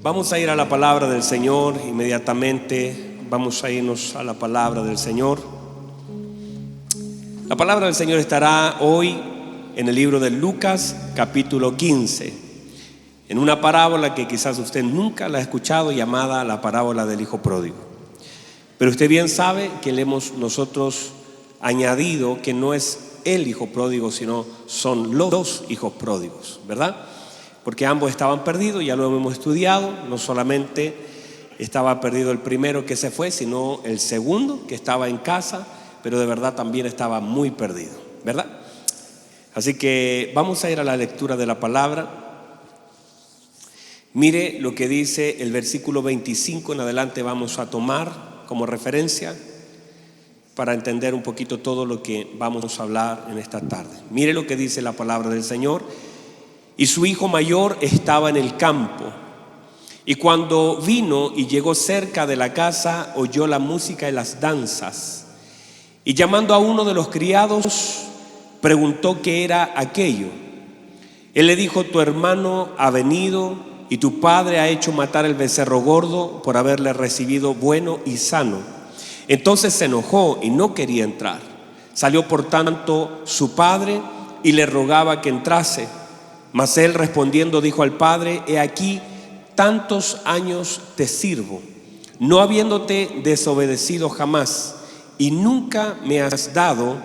Vamos a ir a la palabra del Señor inmediatamente. Vamos a irnos a la palabra del Señor. La palabra del Señor estará hoy en el libro de Lucas, capítulo 15, en una parábola que quizás usted nunca la ha escuchado, llamada la parábola del hijo pródigo. Pero usted bien sabe que le hemos nosotros añadido que no es el hijo pródigo, sino son los dos hijos pródigos, ¿verdad? Porque ambos estaban perdidos, ya lo hemos estudiado. No solamente estaba perdido el primero que se fue, sino el segundo que estaba en casa, pero de verdad también estaba muy perdido, ¿verdad? Así que vamos a ir a la lectura de la palabra. Mire lo que dice el versículo 25 en adelante, vamos a tomar como referencia para entender un poquito todo lo que vamos a hablar en esta tarde. Mire lo que dice la palabra del Señor. Y su hijo mayor estaba en el campo, y cuando vino y llegó cerca de la casa, oyó la música y las danzas, y llamando a uno de los criados, preguntó qué era aquello. Él le dijo: tu hermano ha venido, y tu padre ha hecho matar el becerro gordo por haberle recibido bueno y sano. Entonces se enojó y no quería entrar. Salió por tanto su padre y le rogaba que entrase. Mas él respondiendo dijo al padre: he aquí, tantos años te sirvo, no habiéndote desobedecido jamás, y nunca me has dado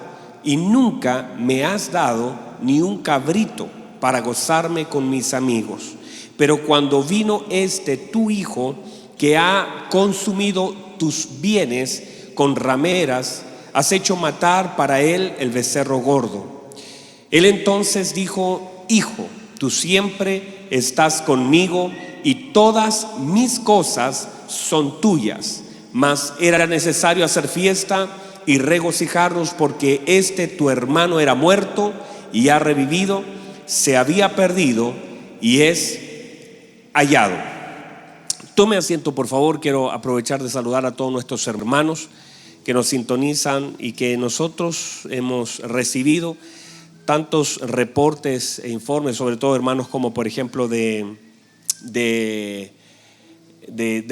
ni un cabrito para gozarme con mis amigos. Pero cuando vino este tu hijo, que ha consumido tus bienes con rameras, has hecho matar para él el becerro gordo. Él entonces dijo: hijo, tú siempre estás conmigo y todas mis cosas son tuyas, mas era necesario hacer fiesta y regocijarnos, porque este tu hermano era muerto y ha revivido, se había perdido y es hallado. Tome asiento, por favor. Quiero aprovechar de saludar a todos nuestros hermanos que nos sintonizan y que nosotros hemos recibido tantos reportes e informes, sobre todo hermanos como por ejemplo de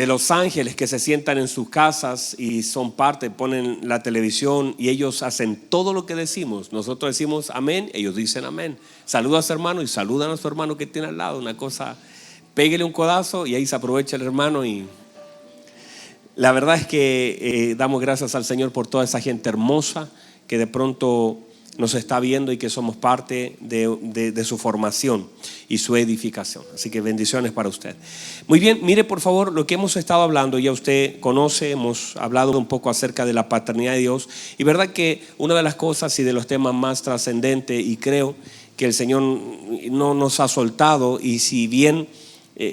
Los Ángeles, que se sientan en sus casas y son parte, ponen la televisión y ellos hacen todo lo que decimos. Nosotros decimos amén, ellos dicen amén. Saluda a su hermano y saludan a su hermano que tiene al lado. Una cosa, péguele un codazo y ahí se aprovecha el hermano. Y la verdad es que damos gracias al Señor por toda esa gente hermosa que de pronto nos está viendo y que somos parte de su formación y su edificación. Así que bendiciones para usted. Muy bien, mire por favor lo que hemos estado hablando. Ya usted conoce, hemos hablado un poco acerca de la paternidad de Dios. Y verdad que una de las cosas y de los temas más trascendentes, y creo que el Señor no nos ha soltado, y si bien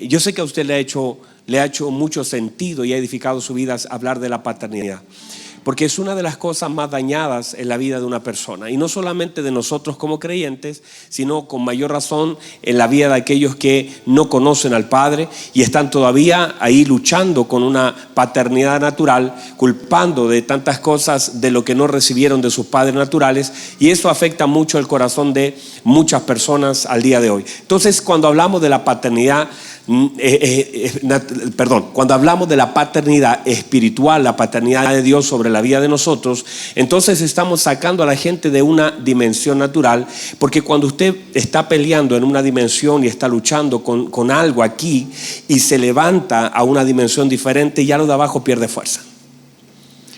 yo sé que a usted le ha hecho mucho sentido y ha edificado su vida hablar de la paternidad, porque es una de las cosas más dañadas en la vida de una persona, y no solamente de nosotros como creyentes, sino con mayor razón en la vida de aquellos que no conocen al Padre y están todavía ahí luchando con una paternidad natural, culpando de tantas cosas de lo que no recibieron de sus padres naturales, y eso afecta mucho el corazón de muchas personas al día de hoy. Entonces, cuando hablamos de la paternidad, cuando hablamos de la paternidad espiritual, la paternidad de Dios sobre la vida de nosotros, entonces estamos sacando a la gente de una dimensión natural, porque cuando usted está peleando en una dimensión y está luchando con algo aquí y se levanta a una dimensión diferente, ya lo de abajo pierde fuerza.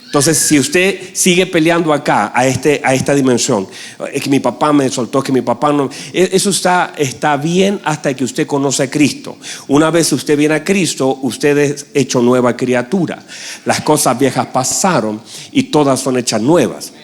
Entonces, si usted sigue peleando acá, a esta dimensión, es que mi papá me soltó, que mi papá no, eso está bien hasta que usted conoce a Cristo. Una vez usted viene a Cristo, usted es hecho nueva criatura. Las cosas viejas pasaron y todas son hechas nuevas.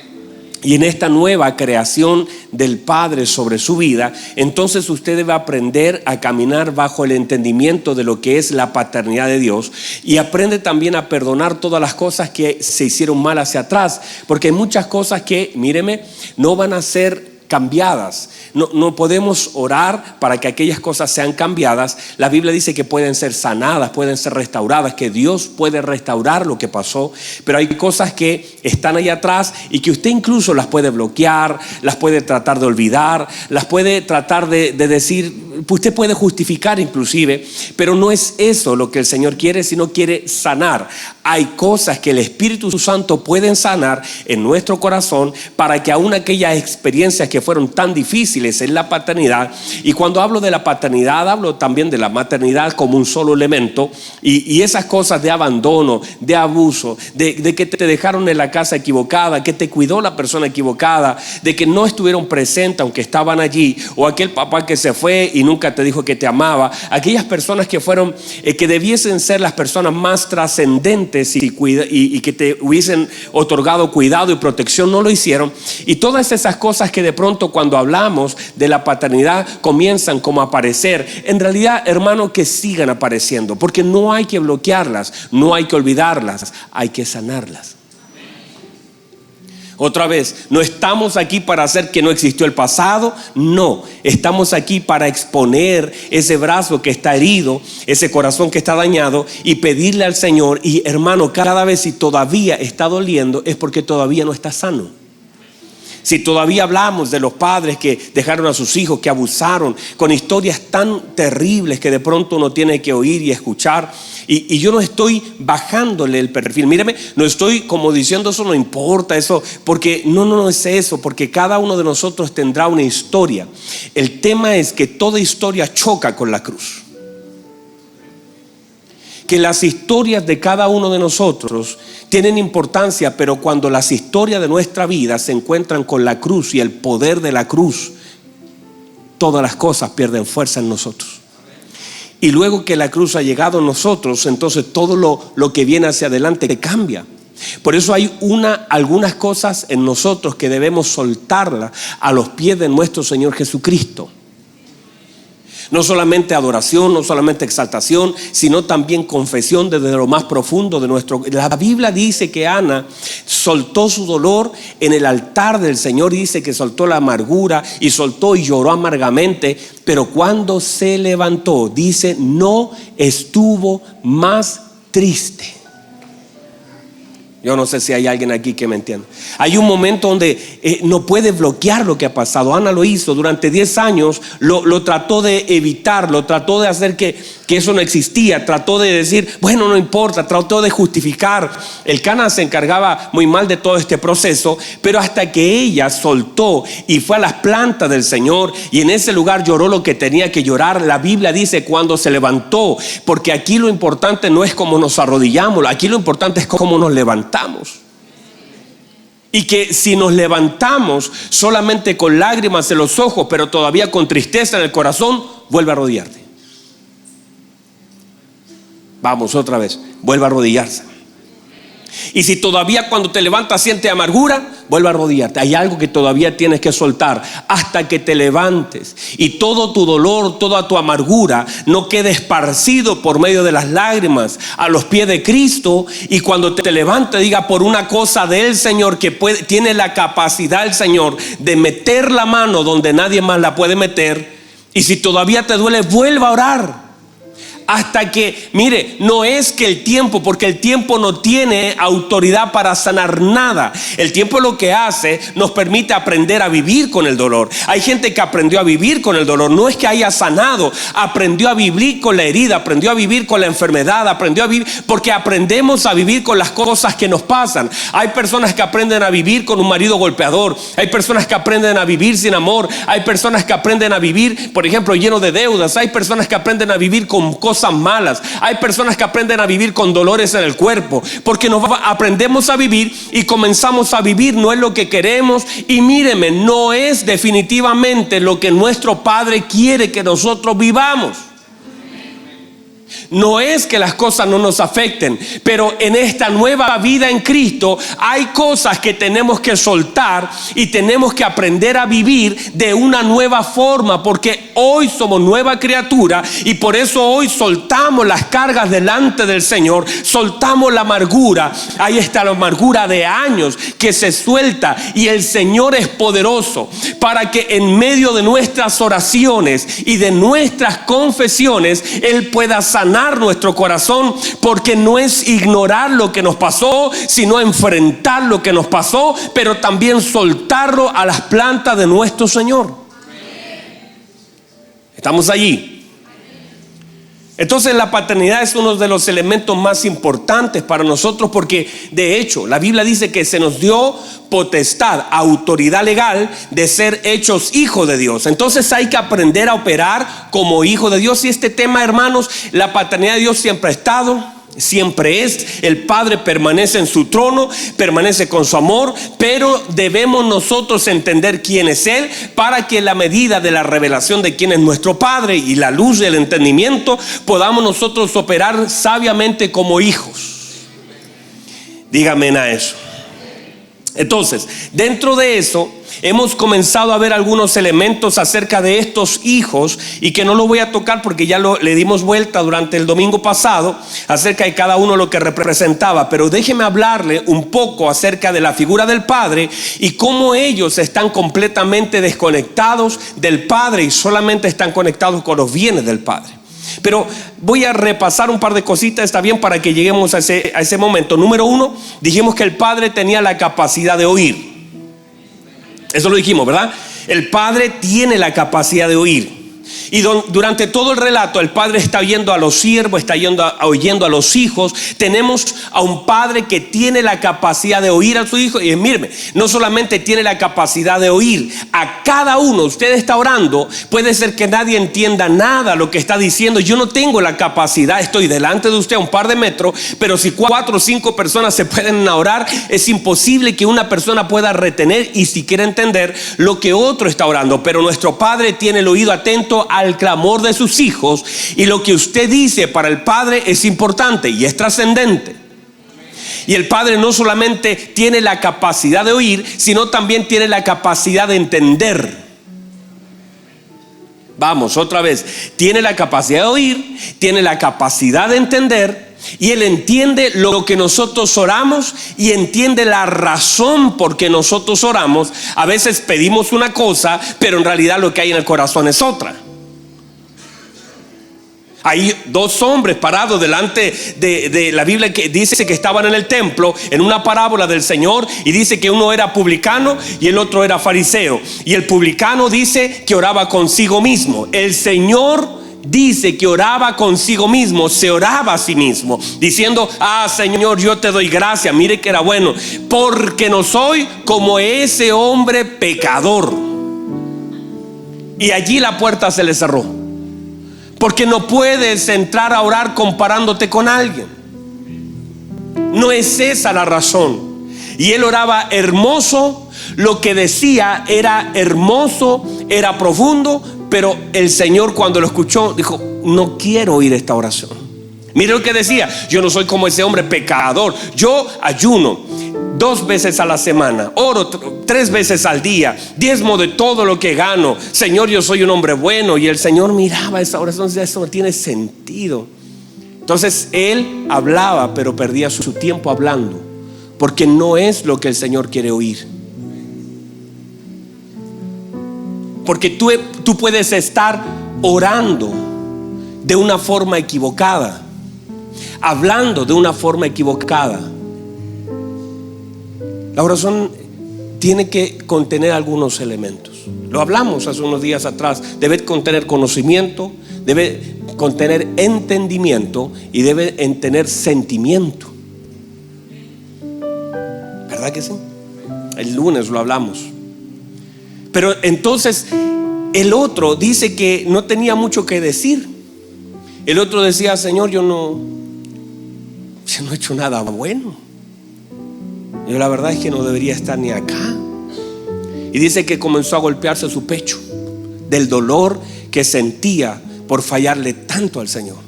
Y en esta nueva creación del Padre sobre su vida, entonces usted debe aprender a caminar bajo el entendimiento de lo que es la paternidad de Dios, y aprende también a perdonar todas las cosas que se hicieron mal hacia atrás, porque hay muchas cosas que, míreme, no van a ser cambiadas. No podemos orar para que aquellas cosas sean cambiadas. La Biblia dice que pueden ser sanadas, pueden ser restauradas, que Dios puede restaurar lo que pasó, pero hay cosas que están ahí atrás y que usted incluso las puede bloquear, las puede tratar de olvidar, las puede tratar de decir, usted puede justificar inclusive, pero no es eso lo que el Señor quiere, sino quiere sanar. Hay cosas que el Espíritu Santo puede sanar en nuestro corazón para que aún aquellas experiencias que fueron tan difíciles en la paternidad, y cuando hablo de la paternidad hablo también de la maternidad como un solo elemento, y esas cosas de abandono, de abuso, de que te dejaron en la casa equivocada, que te cuidó la persona equivocada, de que no estuvieron presentes aunque estaban allí, o aquel papá que se fue y nunca te dijo que te amaba, aquellas personas que fueron que debiesen ser las personas más trascendentes y que te hubiesen otorgado cuidado y protección, no lo hicieron. Y todas esas cosas que de pronto cuando hablamos de la paternidad comienzan como a aparecer, en realidad, hermano, que sigan apareciendo, porque no hay que bloquearlas, no hay que olvidarlas, hay que sanarlas. Otra vez, no estamos aquí para hacer que no existió el pasado, no, estamos aquí para exponer ese brazo que está herido, ese corazón que está dañado, y pedirle al Señor. Y hermano, cada vez si todavía está doliendo es porque todavía no está sano. Si todavía hablamos de los padres que dejaron a sus hijos, que abusaron, con historias tan terribles que de pronto uno tiene que oír y escuchar, y yo no estoy bajándole el perfil, míreme, no estoy como diciendo eso no importa, eso, porque no es eso, porque cada uno de nosotros tendrá una historia. El tema es que toda historia choca con la cruz. Que las historias de cada uno de nosotros tienen importancia, pero cuando las historias de nuestra vida se encuentran con la cruz y el poder de la cruz, todas las cosas pierden fuerza en nosotros. Y luego que la cruz ha llegado a nosotros, entonces todo lo que viene hacia adelante cambia. Por eso hay algunas cosas en nosotros que debemos soltarlas a los pies de nuestro Señor Jesucristo. No solamente adoración, no solamente exaltación, sino también confesión desde lo más profundo de nuestro. La Biblia dice que Ana soltó su dolor en el altar del Señor, dice que soltó la amargura y soltó y lloró amargamente, pero cuando se levantó, dice, no estuvo más triste. Yo no sé si hay alguien aquí que me entienda. Hay un momento donde no puede bloquear lo que ha pasado. Ana lo hizo durante 10 años, lo trató de evitar, lo trató de hacer que eso no existía, trató de decir, bueno, no importa, trató de justificar. El Cana se encargaba muy mal de todo este proceso, pero hasta que ella soltó y fue a las plantas del Señor y en ese lugar lloró lo que tenía que llorar. La Biblia dice cuando se levantó, porque aquí lo importante no es cómo nos arrodillamos, aquí lo importante es cómo nos levantamos. Y que si nos levantamos solamente con lágrimas en los ojos, pero todavía con tristeza en el corazón, vuelve a arrodillarte. Vamos otra vez, vuelve a arrodillarse. Y si todavía cuando te levantas sientes amargura, vuelve a arrodillarte. Hay algo que todavía tienes que soltar hasta que te levantes y todo tu dolor, toda tu amargura no quede esparcido por medio de las lágrimas a los pies de Cristo. Y cuando te levantes diga, por una cosa del Señor que tiene la capacidad el Señor de meter la mano donde nadie más la puede meter. Y si todavía te duele, vuelva a orar. Hasta que, mire, no es que el tiempo, porque el tiempo no tiene autoridad para sanar nada. El tiempo lo que hace, nos permite aprender a vivir con el dolor. Hay gente que aprendió a vivir con el dolor, no es que haya sanado, aprendió a vivir con la herida, aprendió a vivir con la enfermedad, aprendió a vivir, porque aprendemos a vivir con las cosas que nos pasan. Hay personas que aprenden a vivir con un marido golpeador, hay personas que aprenden a vivir sin amor, hay personas que aprenden a vivir, por ejemplo, lleno de deudas, hay personas que aprenden a vivir con cosas malas, hay personas que aprenden a vivir con dolores en el cuerpo, porque aprendemos a vivir y comenzamos a vivir, no es lo que queremos, y míreme, no es definitivamente lo que nuestro Padre quiere que nosotros vivamos. No es que las cosas no nos afecten, pero en esta nueva vida en Cristo hay cosas que tenemos que soltar y tenemos que aprender a vivir de una nueva forma, porque hoy somos nueva criatura y por eso hoy soltamos las cargas delante del Señor, soltamos la amargura. Ahí está la amargura de años que se suelta, y el Señor es poderoso para que en medio de nuestras oraciones y de nuestras confesiones Él pueda sanar nuestro corazón, porque no es ignorar lo que nos pasó, sino enfrentar lo que nos pasó, pero también soltarlo a las plantas de nuestro Señor. ¿Estamos allí? Entonces la paternidad es uno de los elementos más importantes para nosotros, porque de hecho la Biblia dice que se nos dio potestad, autoridad legal de ser hechos hijos de Dios. Entonces hay que aprender a operar como hijo de Dios. Y este tema, hermanos, la paternidad de Dios siempre ha estado, siempre es. El Padre permanece en su trono, permanece con su amor, pero debemos nosotros entender quién es Él, para que en la medida de la revelación de quién es nuestro Padre y la luz del entendimiento podamos nosotros operar sabiamente como hijos. Dígame a eso. Entonces, dentro de eso hemos comenzado a ver algunos elementos acerca de estos hijos, y que no lo voy a tocar porque ya le dimos vuelta durante el domingo pasado acerca de cada uno lo que representaba. Pero déjeme hablarle un poco acerca de la figura del Padre y cómo ellos están completamente desconectados del Padre y solamente están conectados con los bienes del Padre. Pero voy a repasar un par de cositas, está bien, para que lleguemos a ese momento. Número uno, dijimos que el Padre tenía la capacidad de oír. Eso lo dijimos, ¿verdad? El Padre tiene la capacidad de oír. Y durante todo el relato el Padre está oyendo a los siervos, está oyendo a los hijos. Tenemos a un Padre que tiene la capacidad de oír a su hijo. Y míreme, no solamente tiene la capacidad de oír a cada uno. Usted está orando, puede ser que nadie entienda nada lo que está diciendo. Yo no tengo la capacidad, estoy delante de usted a un par de metros, pero si 4 o 5 personas se pueden orar, es imposible que una persona pueda retener y siquiera entender lo que otro está orando. Pero nuestro Padre tiene el oído atento al clamor de sus hijos, y lo que usted dice para el Padre es importante y es trascendente. Y el Padre no solamente tiene la capacidad de oír, sino también tiene la capacidad de entender. Vamos, otra vez, tiene la capacidad de oír, tiene la capacidad de entender, y Él entiende lo que nosotros oramos y entiende la razón por que nosotros oramos. A veces pedimos una cosa, pero en realidad lo que hay en el corazón es otra. Hay 2 hombres parados delante de la Biblia, que dice que estaban en el templo en una parábola del Señor, y dice que uno era publicano y el otro era fariseo. Y el publicano dice que oraba consigo mismo. El Señor dice que oraba consigo mismo, se oraba a sí mismo, diciendo: Señor, yo te doy gracias, mire que era bueno, porque no soy como ese hombre pecador. Y allí la puerta se le cerró, porque no puedes entrar a orar comparándote con alguien. No es esa la razón. Y él oraba hermoso, lo que decía era hermoso, era profundo, pero el Señor, cuando lo escuchó, dijo: no quiero oír esta oración. Mire lo que decía: yo no soy como ese hombre pecador. Yo ayuno 2 veces a la semana, oro 3 veces al día, diezmo de todo lo que gano. Señor, yo soy un hombre bueno. Y el Señor miraba esa oración y decía: eso no tiene sentido. Entonces él hablaba, pero perdía su tiempo hablando, porque no es lo que el Señor quiere oír. Porque tú puedes estar orando de una forma equivocada, hablando de una forma equivocada. La oración tiene que contener algunos elementos. Lo hablamos hace unos días atrás. Debe contener conocimiento, debe contener entendimiento y debe tener sentimiento. ¿Verdad que sí? El lunes lo hablamos. Pero entonces el otro dice que no tenía mucho que decir. El otro decía: Señor, yo no he hecho nada bueno. Yo la verdad es que no debería estar ni acá. Y dice que comenzó a golpearse su pecho del dolor que sentía por fallarle tanto al Señor.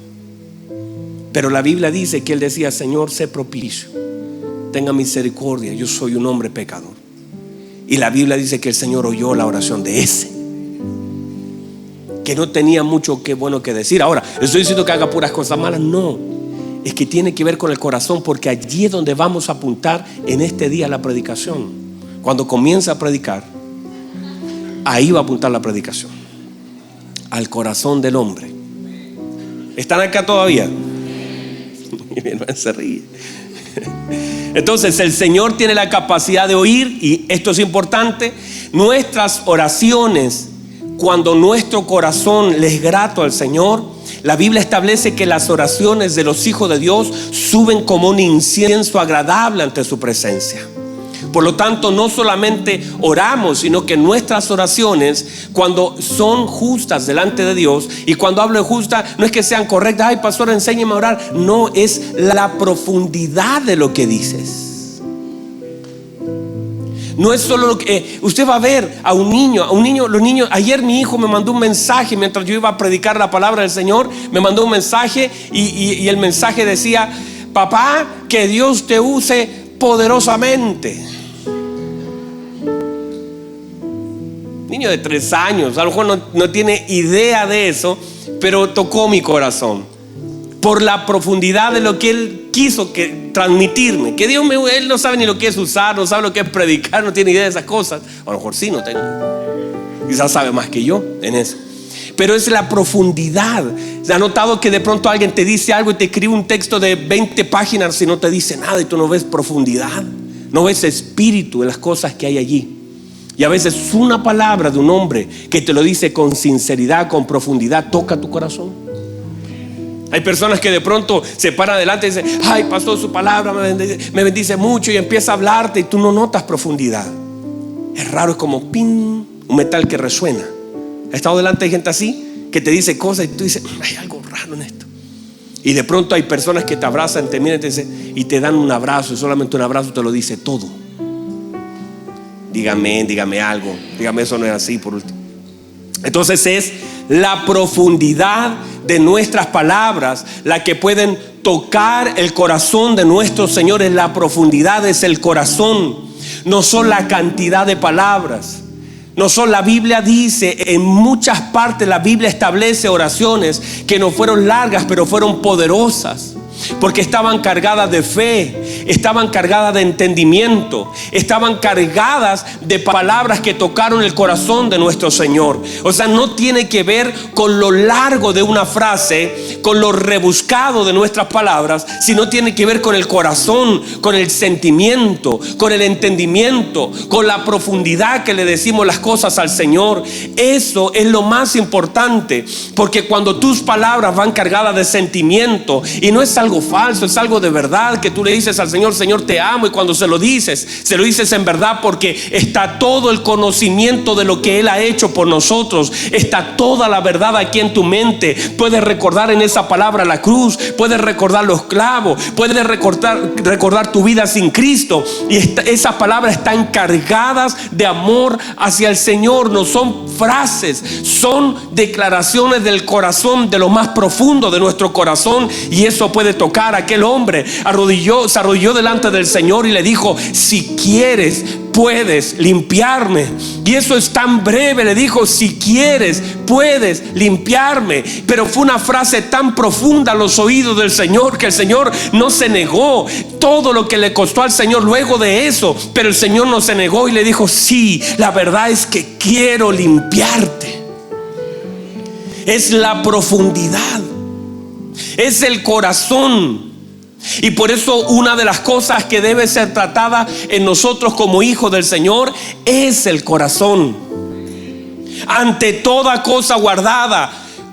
Pero la Biblia dice que él decía: Señor, sé propicio, tenga misericordia, yo soy un hombre pecador. Y la Biblia dice que el Señor oyó la oración de ese, que no tenía mucho bueno que decir. Ahora, ¿estoy diciendo que haga puras cosas malas? No, es que tiene que ver con el corazón, porque allí es donde vamos a apuntar en este día la predicación. Cuando comienza a predicar, ahí va a apuntar la predicación, al corazón del hombre. ¿Están acá todavía? Mi hermano se ríe. Entonces el Señor tiene la capacidad de oír, y esto es importante, nuestras oraciones. Cuando nuestro corazón le es grato al Señor, la Biblia establece que las oraciones de los hijos de Dios suben como un incienso agradable ante su presencia. Por lo tanto, no solamente oramos, sino que nuestras oraciones, cuando son justas delante de Dios, y cuando hablo de justa, no es que sean correctas: ay, pastor, enséñame a orar. No, es la profundidad de lo que dices. No es solo lo que usted va a ver a un niño, los niños. Ayer mi hijo me mandó un mensaje mientras yo iba a predicar la palabra del Señor. Me mandó un mensaje y el mensaje decía: papá, que Dios te use poderosamente. Niño de 3 años, a lo mejor no tiene idea de eso, pero tocó mi corazón por la profundidad de lo que él quiso transmitirme. Que Dios él no sabe ni lo que es usar, no sabe lo que es predicar, no tiene idea de esas cosas. A lo mejor sí, no tengo, quizás sabe más que yo en eso, pero es la profundidad. ¿Ha notado que de pronto alguien te dice algo y te escribe un texto de 20 páginas y no te dice nada, y tú no ves profundidad, no ves espíritu en las cosas que hay allí? Y a veces una palabra de un hombre que te lo dice con sinceridad, con profundidad, toca tu corazón. Hay personas que de pronto se paran adelante y dicen: ay, pastor, su palabra me bendice mucho, y empieza a hablarte y tú no notas profundidad. Es raro, es como pin, un metal que resuena. ¿Ha estado delante de gente así que te dice cosas y tú dices: hay algo raro en esto? Y de pronto hay personas que te abrazan, te miran y te dan un abrazo, y solamente un abrazo te lo dice todo. Dígame algo, dígame eso no es así, por último. Entonces es la profundidad de nuestras palabras la que pueden tocar el corazón de nuestro Señor. En la profundidad es el corazón, no son la cantidad de palabras. No son, la Biblia dice, en muchas partes la Biblia establece oraciones que no fueron largas, pero fueron poderosas, porque estaban cargadas de fe, estaban cargadas de entendimiento, estaban cargadas de palabras que tocaron el corazón de nuestro Señor. O sea, no tiene que ver con lo largo de una frase, con lo rebuscado de nuestras palabras, sino tiene que ver con el corazón, con el sentimiento, con el entendimiento, con la profundidad que le decimos las cosas al Señor. Eso es lo más importante, porque cuando tus palabras van cargadas de sentimiento, y no es algo falso, es algo de verdad, que tú le dices al Señor: Señor, te amo, y cuando se lo dices en verdad, porque está todo el conocimiento de lo que Él ha hecho por nosotros, está toda la verdad aquí en tu mente. Puedes recordar en esa palabra la cruz, puedes recordar los clavos, puedes recordar tu vida sin Cristo, y esas palabras están cargadas de amor hacia el Señor. No son frases, son declaraciones del corazón, de lo más profundo de nuestro corazón. Y eso puede tocar. Aquel hombre se arrodilló delante del Señor y le dijo: si quieres, puedes limpiarme. Y eso es tan breve, le dijo: si quieres, puedes limpiarme. Pero fue una frase tan profunda a los oídos del Señor, que el Señor no se negó. Todo lo que le costó al Señor luego de eso, pero el Señor no se negó y le dijo: sí, la verdad es que quiero limpiarte. Es la profundidad, es el corazón. Y por eso una de las cosas que debe ser tratada en nosotros como hijos del Señor es el corazón. Ante toda cosa guardada,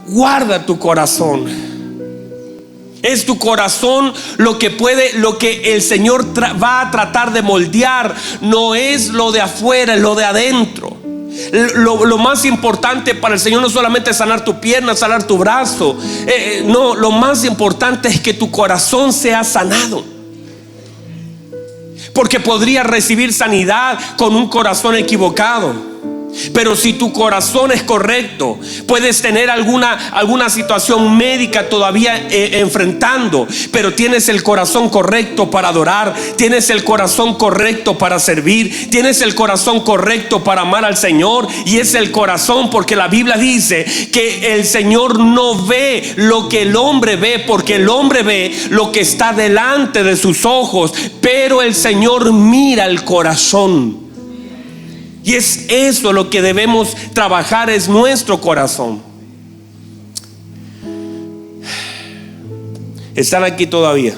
guarda tu corazón. Es tu corazón lo que el Señor va a tratar de moldear. No es lo de afuera, es lo de adentro. Lo más importante para el Señor no solamente es sanar tu pierna, sanar tu brazo. No, lo más importante es que tu corazón sea sanado. Porque podría recibir sanidad con un corazón equivocado. Pero si tu corazón es correcto, puedes tener alguna situación médica todavía enfrentando, pero tienes el corazón correcto para adorar, tienes el corazón correcto para servir, tienes el corazón correcto para amar al Señor. Y es el corazón, porque la Biblia dice que el Señor no ve lo que el hombre ve, porque el hombre ve lo que está delante de sus ojos, pero el Señor mira el corazón. Y es eso lo que debemos trabajar, es nuestro corazón. ¿Están aquí todavía?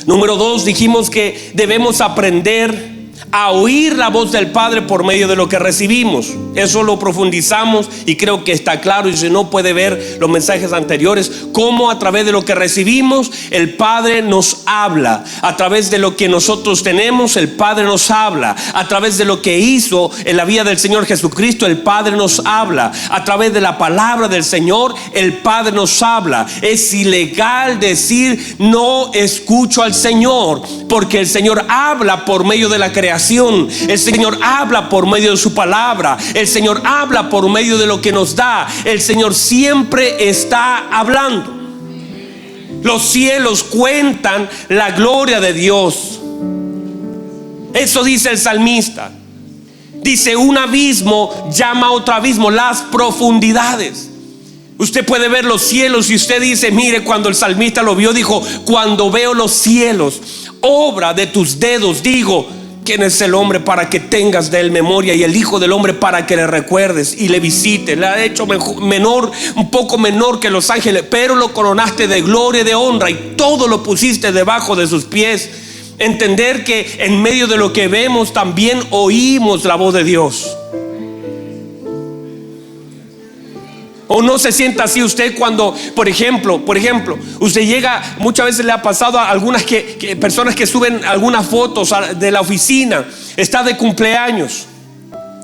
Número 2, dijimos que debemos aprender a oír la voz del Padre por medio de lo que recibimos. Eso lo profundizamos y creo que está claro, y si no puede ver los mensajes anteriores, cómo a través de lo que recibimos el Padre nos habla. A través de lo que nosotros tenemos, el Padre nos habla. A través de lo que hizo en la vida del Señor Jesucristo, el Padre nos habla. A través de la palabra del Señor, el Padre nos habla. Es ilegal decir no escucho al Señor, porque el Señor habla por medio de la creación. El Señor habla por medio de su palabra. El Señor habla por medio de lo que nos da. El Señor siempre está hablando. Los cielos cuentan la gloria de Dios. Eso dice el salmista. Dice: un abismo llama a otro abismo, las profundidades. Usted puede ver los cielos y usted dice, mire, cuando el salmista lo vio, dijo: cuando veo los cielos, obra de tus dedos, digo, ¿quién es el hombre para que tengas de él memoria, y el hijo del hombre para que le recuerdes y le visites? Le ha hecho menor, un poco menor que los ángeles, pero lo coronaste de gloria y de honra, y todo lo pusiste debajo de sus pies. Entender que en medio de lo que vemos también oímos la voz de Dios. ¿O no se sienta así usted cuando, por ejemplo, usted llega, muchas veces le ha pasado a algunas personas que suben algunas fotos de la oficina, está de cumpleaños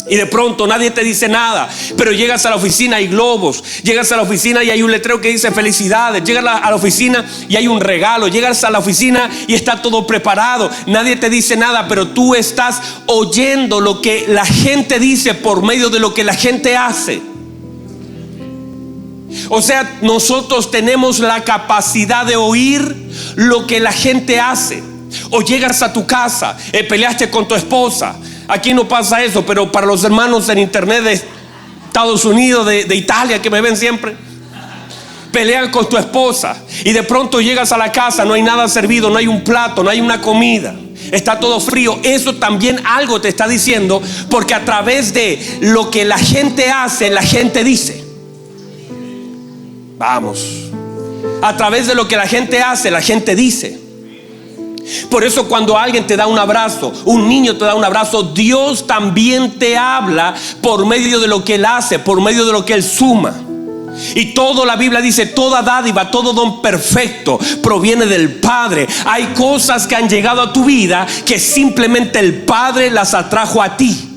y de pronto nadie te dice nada, pero llegas a la oficina y hay globos, llegas a la oficina y hay un letrero que dice felicidades, llegas a la oficina y hay un regalo, llegas a la oficina y está todo preparado, nadie te dice nada, pero tú estás oyendo lo que la gente dice por medio de lo que la gente hace. O sea, nosotros tenemos la capacidad de oír lo que la gente hace. O llegas a tu casa, peleaste con tu esposa. Aquí no pasa eso, pero para los hermanos en internet de Estados Unidos, de Italia, que me ven siempre, pelean con tu esposa y de pronto llegas a la casa, no hay nada servido, no hay un plato, no hay una comida, está todo frío. Eso también algo te está diciendo, porque a través de lo que la gente hace, la gente dice. Vamos, a través de lo que la gente hace, la gente dice. Por eso cuando alguien te da un abrazo, un niño te da un abrazo, Dios también te habla por medio de lo que Él hace, por medio de lo que Él suma. Y todo, la Biblia dice, toda dádiva, todo don perfecto proviene del Padre. Hay cosas que han llegado a tu vida que simplemente el Padre las atrajo a ti.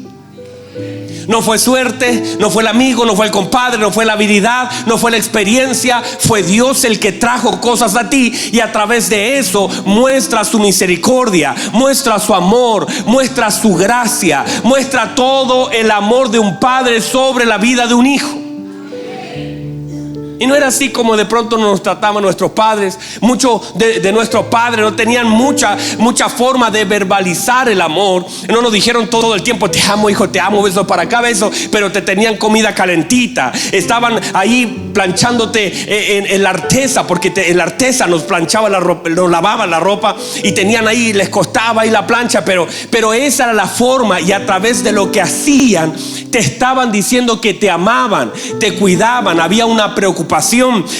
No fue suerte, no fue el amigo, no fue el compadre, no fue la habilidad, no fue la experiencia. Fue Dios el que trajo cosas a ti, y a través de eso muestra su misericordia, muestra su amor, muestra su gracia, muestra todo el amor de un padre sobre la vida de un hijo. Y no era así como de pronto nos trataban nuestros padres. Muchos de nuestros padres no tenían mucha forma de verbalizar el amor. No nos dijeron todo el tiempo: te amo, hijo, te amo, besos para acá, besos. Pero te tenían comida calentita. Estaban ahí planchándote en la artesa, porque en la artesa nos planchaba la ropa, nos lavaban la ropa, y tenían ahí, les costaba ahí la plancha, pero esa era la forma. Y a través de lo que hacían, te estaban diciendo que te amaban, te cuidaban, había una preocupación.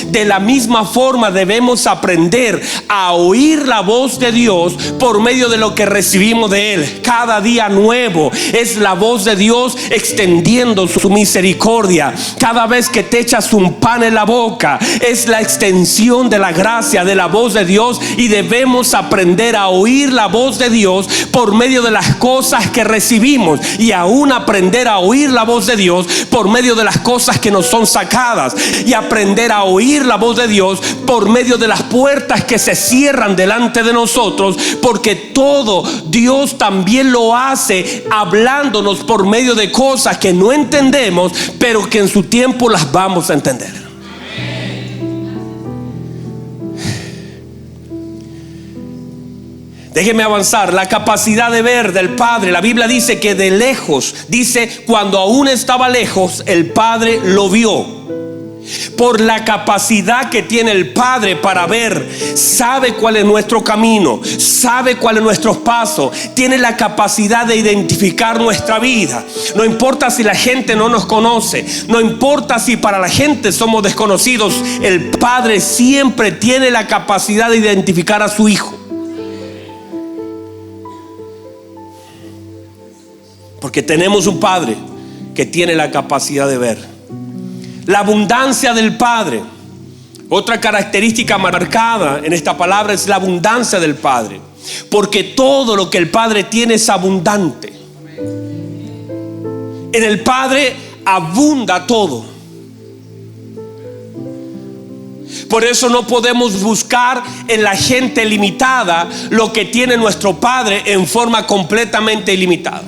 De la misma forma debemos aprender a oír la voz de Dios por medio de lo que recibimos de Él. Cada día nuevo es la voz de Dios extendiendo su misericordia. Cada vez que te echas un pan en la boca. Es la extensión de la gracia, de la voz de Dios, y debemos aprender a oír la voz de Dios por medio de las cosas que recibimos, y aún aprender a oír la voz de Dios por medio de las cosas que nos son sacadas, y aprender a oír la voz de Dios por medio de las puertas que se cierran delante de nosotros, porque todo Dios también lo hace hablándonos por medio de cosas que no entendemos, pero que en su tiempo las vamos a entender. Déjeme avanzar. La capacidad de ver del Padre, la Biblia dice que de lejos, dice, cuando aún estaba lejos, el Padre lo vio. Por la capacidad que tiene el Padre para ver, sabe cuál es nuestro camino, sabe cuál es nuestro paso, tiene la capacidad de identificar nuestra vida. No importa si la gente no nos conoce, no importa si para la gente somos desconocidos, el Padre siempre tiene la capacidad de identificar a su Hijo. Porque tenemos un Padre que tiene la capacidad de ver. La abundancia del Padre. Otra característica marcada en esta palabra es la abundancia del Padre. Porque todo lo que el Padre tiene es abundante. En el Padre abunda todo. Por eso no podemos buscar en la gente limitada lo que tiene nuestro Padre en forma completamente ilimitada.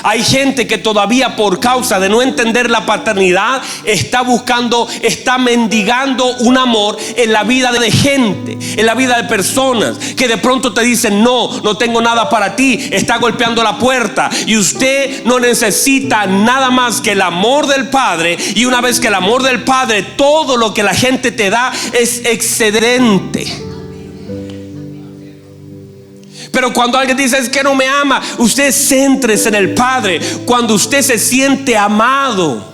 Hay gente que todavía, por causa de no entender la paternidad, está buscando, está mendigando un amor en la vida de gente, en la vida de personas que de pronto te dicen: no tengo nada para ti. Está golpeando la puerta, y usted no necesita nada más que el amor del Padre. Y una vez que el amor del Padre, todo lo que la gente te da es excedente. Pero cuando alguien dice: es que no me ama, usted céntrese en el Padre. Cuando usted se siente amado,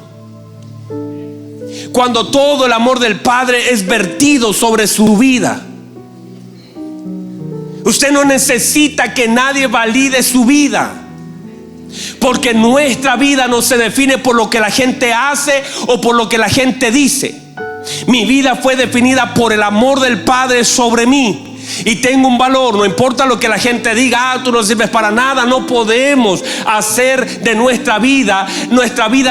cuando todo el amor del Padre es vertido sobre su vida, usted no necesita que nadie valide su vida, porque nuestra vida no se define por lo que la gente hace o por lo que la gente dice. Mi vida fue definida por el amor del Padre sobre mí. Y tengo un valor, no importa lo que la gente diga: tú no sirves para nada. No podemos hacer de nuestra vida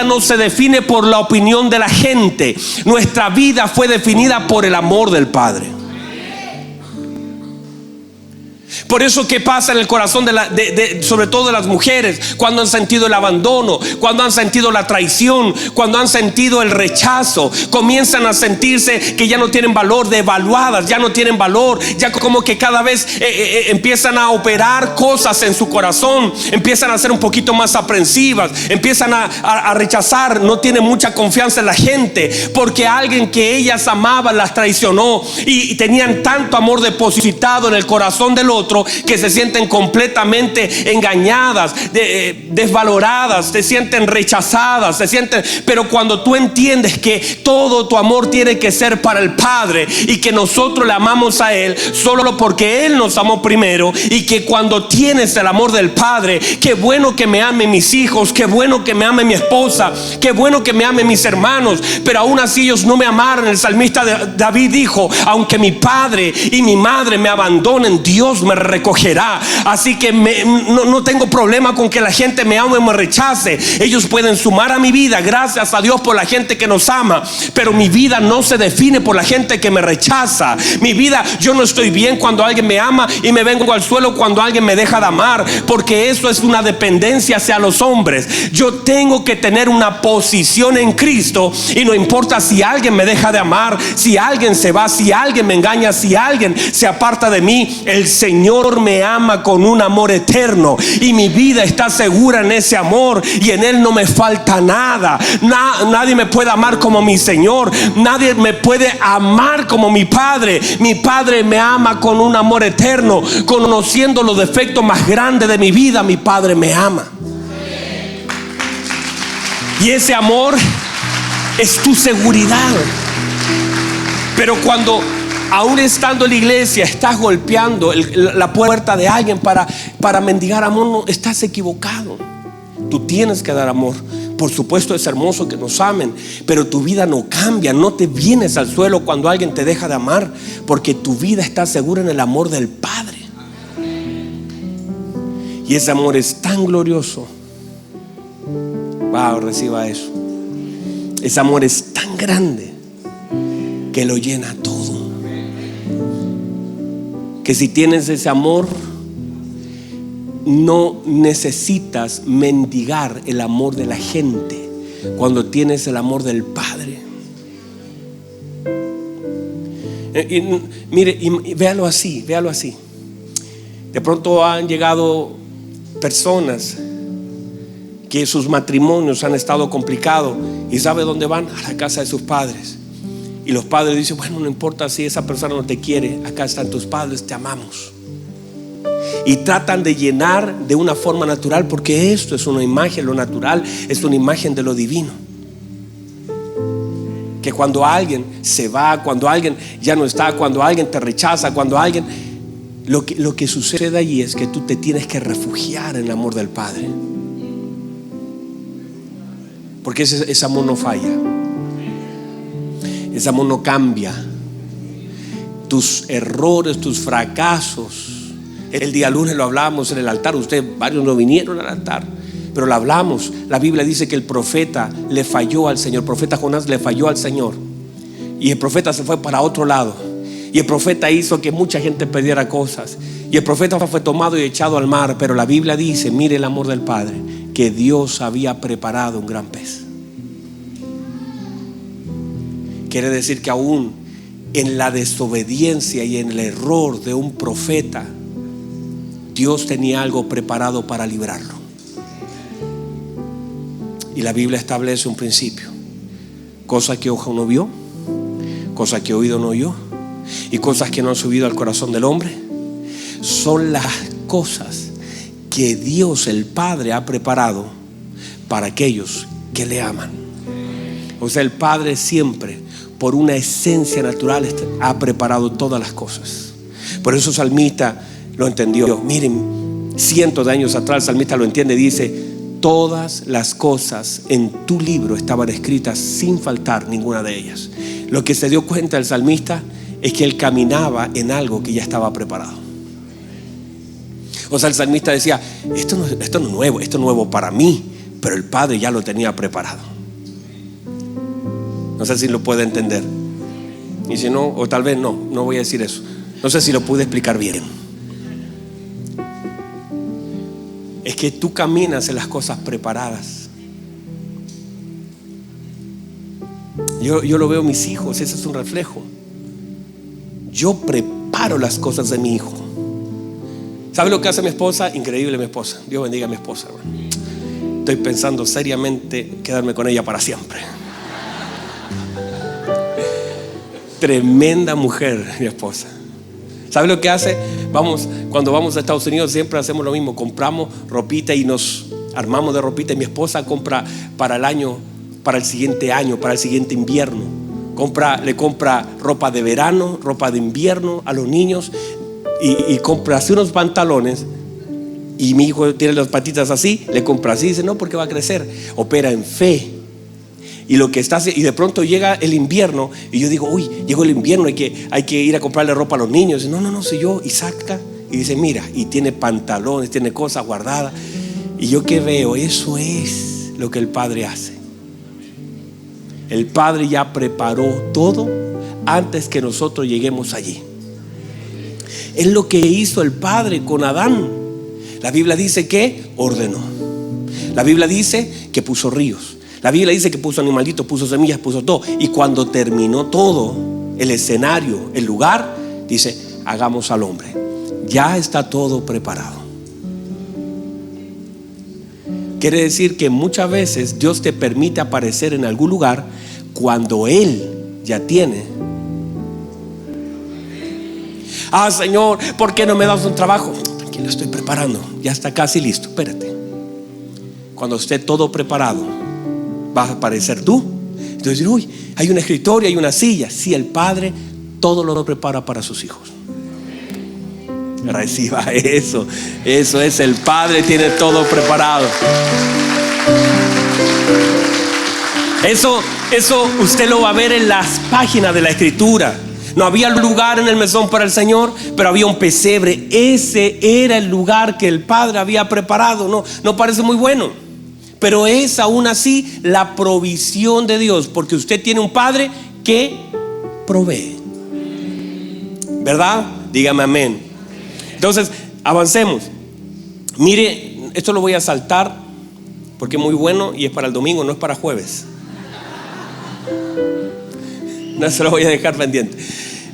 no se define por la opinión de la gente. Nuestra vida fue definida por el amor del Padre. Por eso, ¿qué pasa en el corazón sobre todo de las mujeres cuando han sentido el abandono, cuando han sentido la traición, cuando han sentido el rechazo? Comienzan a sentirse que ya no tienen valor, devaluadas, ya no tienen valor, ya como que cada vez empiezan a operar cosas en su corazón, empiezan a ser un poquito más aprensivas, empiezan a rechazar, no tienen mucha confianza en la gente, porque alguien que ellas amaban las traicionó, y tenían tanto amor depositado en el corazón del otro que se sienten completamente engañadas, desvaloradas, se sienten rechazadas, pero cuando tú entiendes que todo tu amor tiene que ser para el Padre, y que nosotros le amamos a Él solo porque Él nos amó primero, y que cuando tienes el amor del Padre, qué bueno que me amen mis hijos, qué bueno que me ame mi esposa, qué bueno que me amen mis hermanos, pero aún así ellos no me amaron. El salmista David dijo: aunque mi padre y mi madre me abandonen, Dios me recogerá. Así que no tengo problema con que la gente me ame o me rechace. Ellos pueden sumar a mi vida, gracias a Dios por la gente que nos ama, pero mi vida no se define por la gente que me rechaza. Mi vida, yo no estoy bien cuando alguien me ama, y me vengo al suelo cuando alguien me deja de amar, porque eso es una dependencia hacia los hombres. Yo tengo que tener una posición en Cristo, y no importa si alguien me deja de amar, si alguien se va, si alguien me engaña, si alguien se aparta de mí, el Señor me ama con un amor eterno, y mi vida está segura en ese amor, y en Él no me falta nada. Nadie me puede amar como mi Señor, nadie me puede amar como mi Padre. Mi Padre me ama con un amor eterno. Conociendo los defectos más grandes de mi vida, mi Padre me ama, y ese amor es tu seguridad. Pero cuando, aún estando en la iglesia, estás golpeando la puerta de alguien para mendigar amor, no, estás equivocado. tú tienes que dar amor. Por supuesto es hermoso que nos amen, pero tu vida no cambia, no te vienes al suelo cuando alguien te deja de amar, porque tu vida está segura en el amor del Padre. Y ese amor es tan glorioso. Wow, reciba eso. Ese amor es tan grande que lo llena todo. Que si tienes ese amor, no necesitas mendigar el amor de la gente cuando tienes el amor del Padre. Mire, y véalo así, véalo así. De pronto han llegado personas que sus matrimonios han estado complicados y ¿sabe dónde van? A la casa de sus padres. Y los padres dicen: bueno, no importa si esa persona no te quiere, acá están tus padres, te amamos. Y tratan de llenar de una forma natural, porque esto es una imagen, lo natural es una imagen de lo divino. Que cuando alguien se va, cuando alguien ya no está, cuando alguien te rechaza, cuando alguien... Lo que sucede allí es que tú te tienes que refugiar en el amor del Padre, porque ese amor no falla, ese amor no cambia. Tus errores, tus fracasos. El día lunes lo hablamos en el altar. Varios no vinieron al altar, pero lo hablamos. La Biblia dice que el profeta le falló al Señor. El profeta Jonás le falló al Señor, y el profeta se fue para otro lado. Y el profeta hizo que mucha gente perdiera cosas. Y el profeta fue tomado y echado al mar. Pero la Biblia dice, mire el amor del Padre, que Dios había preparado un gran pez. Quiere decir que aún en la desobediencia y en el error de un profeta, Dios tenía algo preparado para librarlo. Y la Biblia establece un principio: cosa que ojo no vio, cosa que oído no oyó, y cosas que no han subido al corazón del hombre, son las cosas que Dios el Padre ha preparado para aquellos que le aman. O sea, el Padre siempre, por una esencia natural, ha preparado todas las cosas. Por eso el salmista lo entendió. Miren, cientos de años atrás el salmista lo entiende. Dice: todas las cosas en tu libro estaban escritas sin faltar ninguna de ellas. Lo que se dio cuenta el salmista es que él caminaba en algo que ya estaba preparado. O sea, el salmista decía: esto no es nuevo, esto es nuevo para mí, pero el Padre ya lo tenía preparado. No sé si lo puede entender. Y si no, o tal vez no voy a decir eso. No sé si lo pude explicar bien. Es que tú caminas en las cosas preparadas. Yo lo veo en mis hijos, ese es un reflejo. Yo preparo las cosas de mi hijo. ¿Sabe lo que hace mi esposa? Increíble mi esposa. Dios bendiga a mi esposa. Estoy pensando seriamente quedarme con ella para siempre. Tremenda mujer mi esposa. ¿Sabe lo que hace? Cuando vamos a Estados Unidos siempre hacemos lo mismo. Compramos ropita y nos armamos de ropita. Y mi esposa compra para el año, para el siguiente año, para el siguiente invierno. Le compra ropa de verano, ropa de invierno a los niños, y compra así unos pantalones. Y mi hijo tiene las patitas así, le compra así, dice: no, porque va a crecer. Opera en fe. Y lo que está, y de pronto llega el invierno, y yo digo: uy, llegó el invierno, hay que ir a comprarle ropa a los niños. Y no, soy yo. Y saca y dice: mira, y tiene pantalones, tiene cosas guardadas. Y yo que veo, eso es lo que el Padre hace. El Padre ya preparó todo antes que nosotros lleguemos allí. Es lo que hizo el Padre con Adán. La Biblia dice que ordenó. La Biblia dice que puso ríos. La Biblia dice que puso animalitos, puso semillas, puso todo. Y cuando terminó todo, el escenario, el lugar, dice: hagamos al hombre. Ya está todo preparado. Quiere decir que muchas veces Dios te permite aparecer en algún lugar cuando Él ya tiene. Ah, Señor, ¿por qué no me das un trabajo? Tranquilo, estoy preparando, ya está casi listo, espérate. Cuando esté todo preparado, vas a aparecer tú. Entonces, uy, hay un escritorio, hay una silla. Sí, el Padre todo lo prepara para sus hijos. Reciba eso. Eso es, el Padre tiene todo preparado. Eso usted lo va a ver en las páginas de la Escritura. No había lugar en el mesón para el Señor, pero había un pesebre. Ese era el lugar que el Padre había preparado. No parece muy bueno, pero es aún así la provisión de Dios, porque usted tiene un Padre que provee, ¿verdad? Dígame amén. Entonces, avancemos. Mire, esto lo voy a saltar porque es muy bueno y es para el domingo, no es para jueves. No se lo voy a dejar pendiente.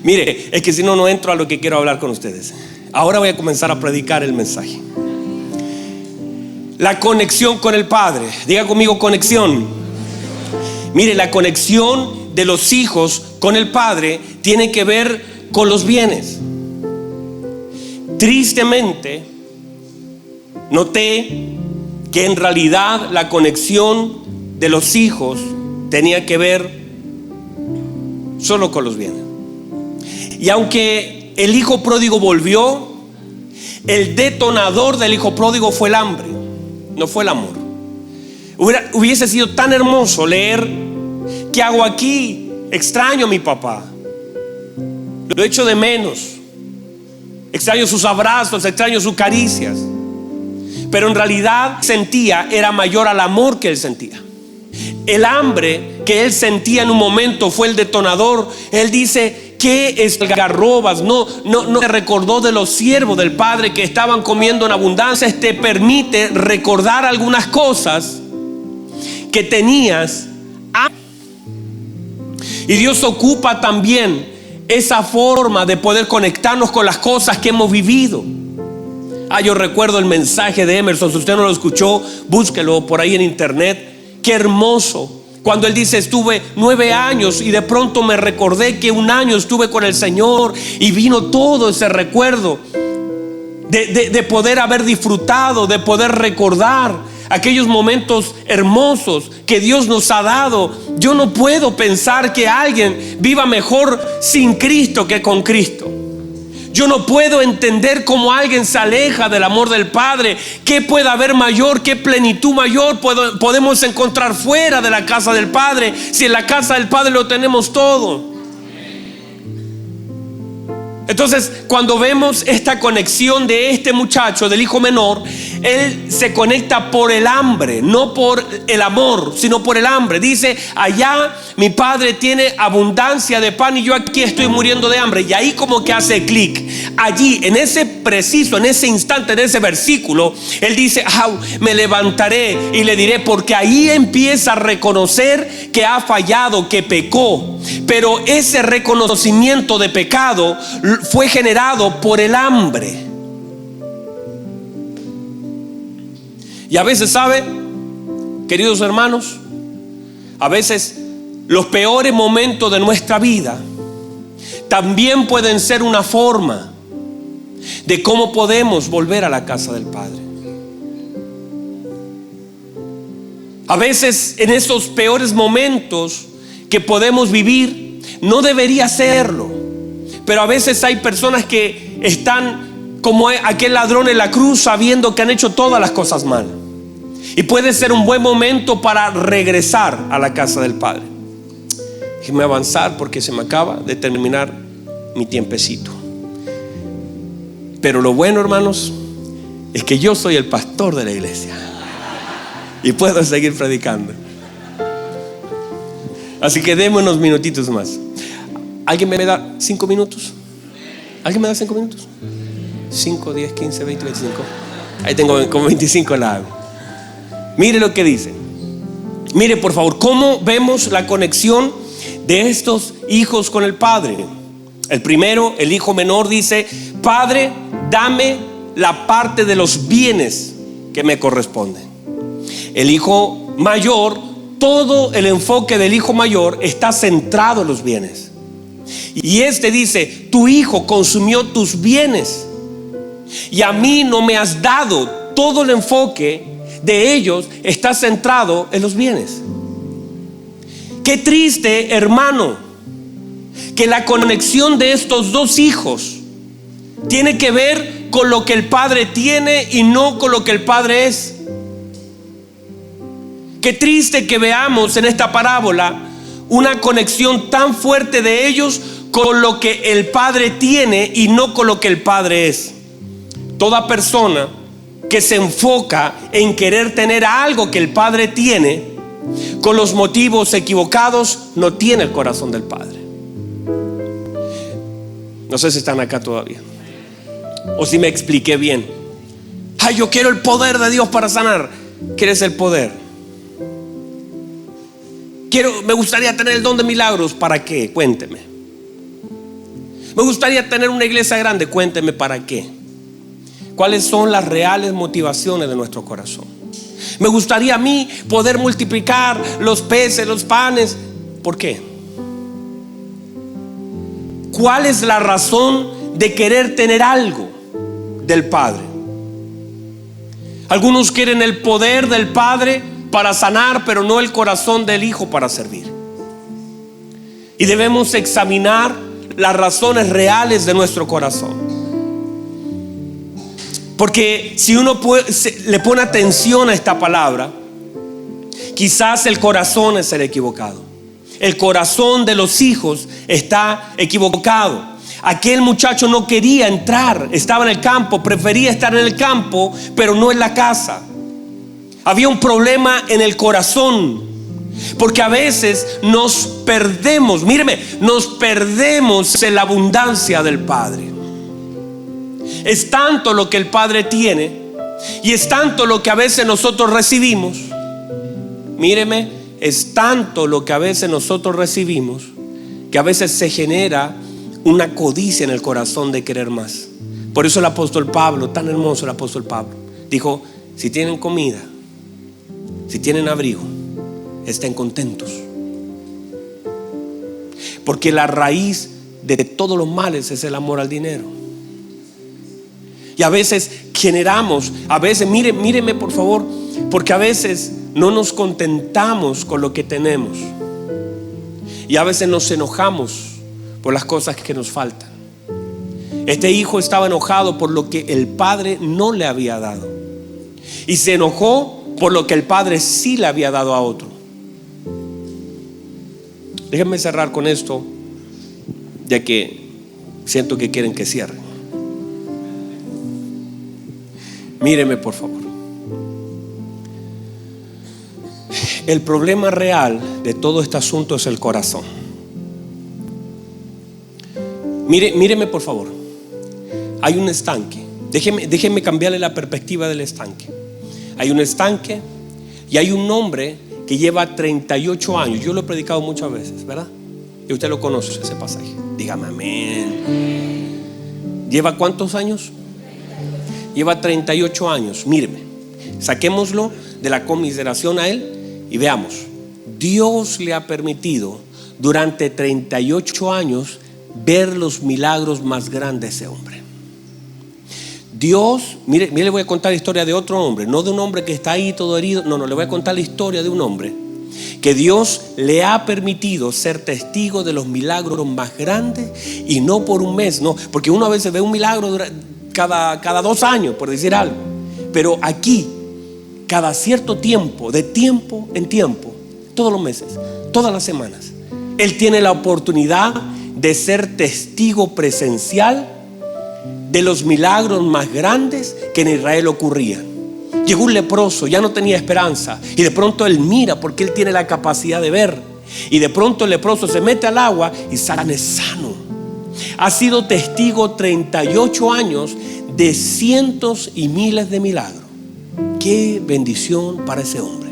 Mire, es que si no, no entro a lo que quiero hablar con ustedes. Ahora voy a comenzar a predicar el mensaje. La conexión con el Padre. Diga conmigo, conexión. Mire, la conexión de los hijos con el Padre tiene que ver con los bienes. Tristemente, noté que en realidad la conexión de los hijos tenía que ver solo con los bienes. Y aunque el hijo pródigo volvió, el detonador del hijo pródigo fue el hambre, no fue el amor. Hubiese sido tan hermoso leer: ¿qué hago aquí? Extraño a mi papá, lo echo de menos, extraño sus abrazos, extraño sus caricias. Pero en realidad sentía era mayor al amor que él sentía. El hambre que él sentía en un momento fue el detonador. Él dice: ¿qué es algarrobas? No recordó de los siervos del Padre que estaban comiendo en abundancia. Te permite recordar algunas cosas que tenías. Y Dios ocupa también esa forma de poder conectarnos con las cosas que hemos vivido. Yo recuerdo el mensaje de Emerson. Si usted no lo escuchó, búsquelo por ahí en internet. Qué hermoso, cuando él dice: estuve 9 años y de pronto me recordé que un año estuve con el Señor, y vino todo ese recuerdo de poder haber disfrutado, de poder recordar aquellos momentos hermosos que Dios nos ha dado. Yo no puedo pensar que alguien viva mejor sin Cristo que con Cristo. Yo no puedo entender cómo alguien se aleja del amor del Padre. ¿Qué puede haber mayor? ¿Qué plenitud mayor podemos encontrar fuera de la casa del Padre? Si en la casa del Padre lo tenemos todo. Entonces, cuando vemos esta conexión de este muchacho, del hijo menor, él se conecta por el hambre, no por el amor, sino por el hambre. Dice: allá mi padre tiene abundancia de pan y yo aquí estoy muriendo de hambre. Y ahí como que hace clic. Allí, en ese preciso, en ese instante, en ese versículo, él dice: me levantaré y le diré. Porque ahí empieza a reconocer que ha fallado, que pecó. Pero ese reconocimiento de pecado fue generado por el hambre. Y a veces, ¿sabe, queridos hermanos? A veces los peores momentos de nuestra vida también pueden ser una forma de cómo podemos volver a la casa del Padre. A veces en esos peores momentos que podemos vivir, no debería serlo, pero a veces hay personas que están como aquel ladrón en la cruz, sabiendo que han hecho todas las cosas mal. Y puede ser un buen momento para regresar a la casa del Padre. Déjeme avanzar porque se me acaba de terminar mi tiempecito. Pero lo bueno, hermanos, es que yo soy el pastor de la iglesia y puedo seguir predicando. Así que deme unos minutitos más. ¿Alguien me da 5 minutos? ¿Alguien me da 5 minutos? 5, 10, 15, 20, 25. Ahí tengo como 25 la hago. Mire lo que dice. Mire por favor cómo vemos la conexión de estos hijos con el Padre. El primero, el hijo menor, dice: Padre, dame la parte de los bienes que me corresponden. El hijo mayor, todo el enfoque del hijo mayor está centrado en los bienes. Y este dice: tu hijo consumió tus bienes y a mí no me has dado. Todo el enfoque de ellos está centrado en los bienes. Qué triste, hermano, que la conexión de estos dos hijos tiene que ver con lo que el padre tiene y no con lo que el padre es. Qué triste que veamos en esta parábola una conexión tan fuerte de ellos con lo que el Padre tiene y no con lo que el Padre es. Toda persona que se enfoca en querer tener algo que el Padre tiene con los motivos equivocados no tiene el corazón del Padre. No sé si están acá todavía o si me expliqué bien. Ay, yo quiero el poder de Dios para sanar. ¿Quieres el poder? Me gustaría tener el don de milagros. ¿Para qué? Cuénteme. Me gustaría tener una iglesia grande. Cuénteme para qué. ¿Cuáles son las reales motivaciones de nuestro corazón? Me gustaría a mí poder multiplicar los peces, los panes. ¿Por qué? ¿Cuál es la razón de querer tener algo del Padre? Algunos quieren el poder del Padre para sanar, pero no el corazón del Hijo para servir. Y debemos examinar las razones reales de nuestro corazón. Porque si uno le pone atención a esta palabra, quizás el corazón es el equivocado. El corazón de los hijos está equivocado. Aquel muchacho no quería entrar, estaba en el campo, prefería estar en el campo, pero no en la casa. Había un problema en el corazón, porque a veces nos perdemos, míreme, nos perdemos en la abundancia del Padre. Es tanto lo que el Padre tiene y es tanto lo que a veces nosotros recibimos. Míreme, es tanto lo que a veces nosotros recibimos que a veces se genera una codicia en el corazón de querer más. Por eso el apóstol Pablo, tan hermoso el apóstol Pablo, dijo: si tienen comida, si tienen abrigo, estén contentos. Porque la raíz de todos los males es el amor al dinero. Y a veces generamos, míreme por favor, porque a veces no nos contentamos con lo que tenemos. Y a veces nos enojamos por las cosas que nos faltan. Este hijo estaba enojado por lo que el padre no le había dado, y se enojó por lo que el padre sí le había dado a otro. Déjenme cerrar con esto, ya que siento que quieren que cierre. Míreme por favor. El problema real de todo este asunto es el corazón. Míreme por favor. Hay un estanque. Déjeme cambiarle la perspectiva del estanque. Hay un estanque y hay un hombre que lleva 38 años. Yo lo he predicado muchas veces, ¿verdad? Y usted lo conoce, ese pasaje. Dígame amén. ¿Lleva cuántos años? Lleva 38 años. Míreme, saquémoslo de la conmiseración a él y veamos. Dios le ha permitido durante 38 años ver los milagros más grandes de ese hombre. Dios, mire, le voy a contar la historia de otro hombre, no de un hombre que está ahí todo herido. No, le voy a contar la historia de un hombre que Dios le ha permitido ser testigo de los milagros más grandes, y no por un mes, no, porque uno a veces ve un milagro cada 2 años, por decir algo. Pero aquí, cada cierto tiempo, de tiempo en tiempo, todos los meses, todas las semanas, Él tiene la oportunidad de ser testigo presencial de los milagros más grandes que en Israel ocurrían. Llegó un leproso, ya no tenía esperanza, y de pronto él mira, porque él tiene la capacidad de ver, y de pronto el leproso se mete al agua y sale sano. Ha sido testigo 38 años de cientos y miles de milagros. Qué bendición para ese hombre.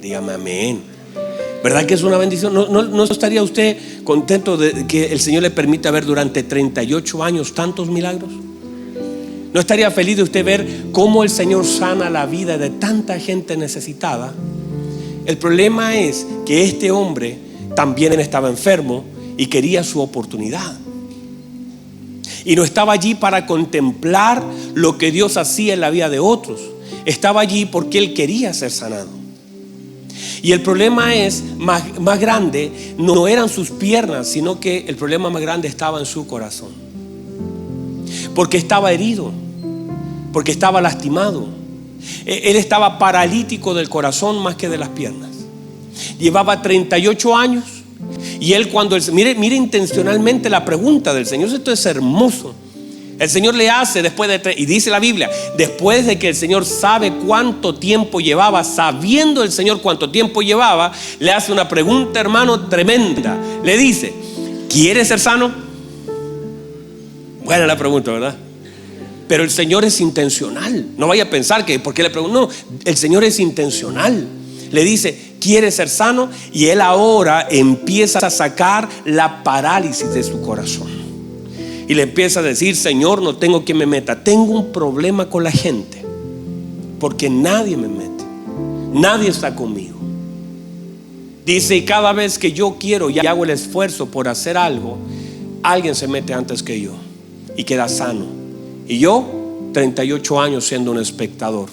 Dígame amén. ¿Verdad que es una bendición? ¿No estaría usted contento de que el Señor le permita ver durante 38 años tantos milagros? ¿No estaría feliz de usted ver cómo el Señor sana la vida de tanta gente necesitada? El problema es que este hombre también estaba enfermo y quería su oportunidad. Y no estaba allí para contemplar lo que Dios hacía en la vida de otros. Estaba allí porque él quería ser sanado. Y el problema es más grande, no eran sus piernas, sino que el problema más grande estaba en su corazón. Porque estaba herido, porque estaba lastimado, Él estaba paralítico del corazón más que de las piernas. Llevaba 38 años. Y él mire intencionalmente la pregunta del Señor. Esto es hermoso. El Señor le hace y dice la Biblia, después de que el Señor sabe cuánto tiempo llevaba, sabiendo el Señor cuánto tiempo llevaba, le hace una pregunta, hermano, tremenda. Le dice, ¿quieres ser sano? Buena la pregunta, ¿verdad? Pero el Señor es intencional. No vaya a pensar que porque le preguntó. No, el Señor es intencional. Le dice, ¿quieres ser sano? Y él ahora empieza a sacar la parálisis de su corazón. Y le empieza a decir, Señor, no tengo quien me meta. Tengo un problema con la gente, porque nadie me mete. Nadie está conmigo. Dice, y cada vez que yo quiero y hago el esfuerzo por hacer algo, alguien se mete antes que yo y queda sano. Y yo, 38 años siendo un espectador.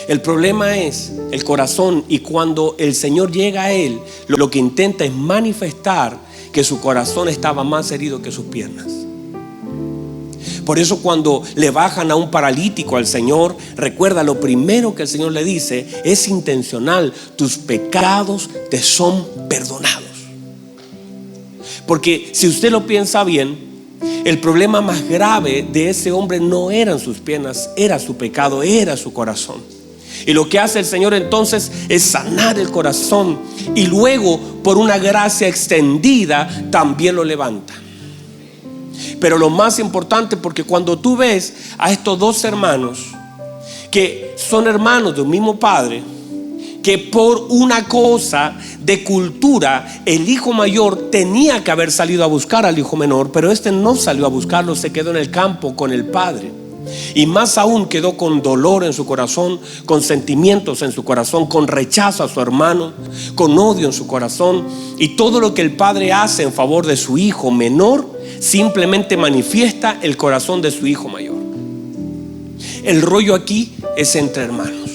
El problema es el corazón, y cuando el Señor llega a él, lo que intenta es manifestar que su corazón estaba más herido que sus piernas. Por eso cuando le bajan a un paralítico al Señor, recuerda, lo primero que el Señor le dice es intencional: tus pecados te son perdonados. Porque si usted lo piensa bien, el problema más grave de ese hombre no eran sus piernas, era su pecado, era su corazón. Y lo que hace el Señor entonces es sanar el corazón, y luego por una gracia extendida también lo levanta. Pero lo más importante, porque cuando tú ves a estos dos hermanos que son hermanos de un mismo padre, que por una cosa de cultura el hijo mayor tenía que haber salido a buscar al hijo menor, pero este no salió a buscarlo, se quedó en el campo con el padre. Y más aún quedó con dolor en su corazón, con sentimientos en su corazón, con rechazo a su hermano, con odio en su corazón. Y todo lo que el padre hace en favor de su hijo menor simplemente manifiesta el corazón de su hijo mayor. El rollo aquí es entre hermanos.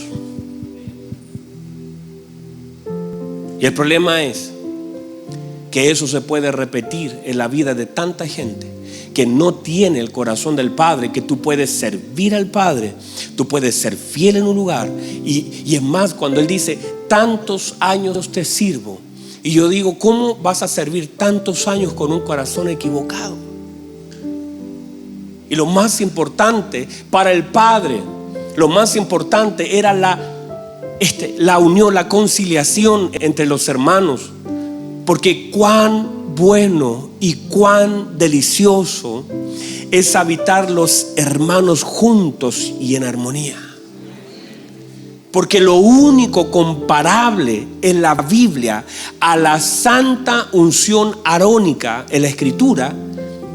Y el problema es que eso se puede repetir en la vida de tanta gente que no tiene el corazón del Padre, que tú puedes servir al Padre, tú puedes ser fiel en un lugar. Y es más, cuando Él dice, tantos años te sirvo. Y yo digo, ¿cómo vas a servir tantos años con un corazón equivocado? Y lo más importante para el Padre, lo más importante era la unión, la conciliación entre los hermanos. Porque cuán bueno y cuán delicioso es habitar los hermanos juntos y en armonía. Porque lo único comparable en la Biblia a la santa unción arónica en la Escritura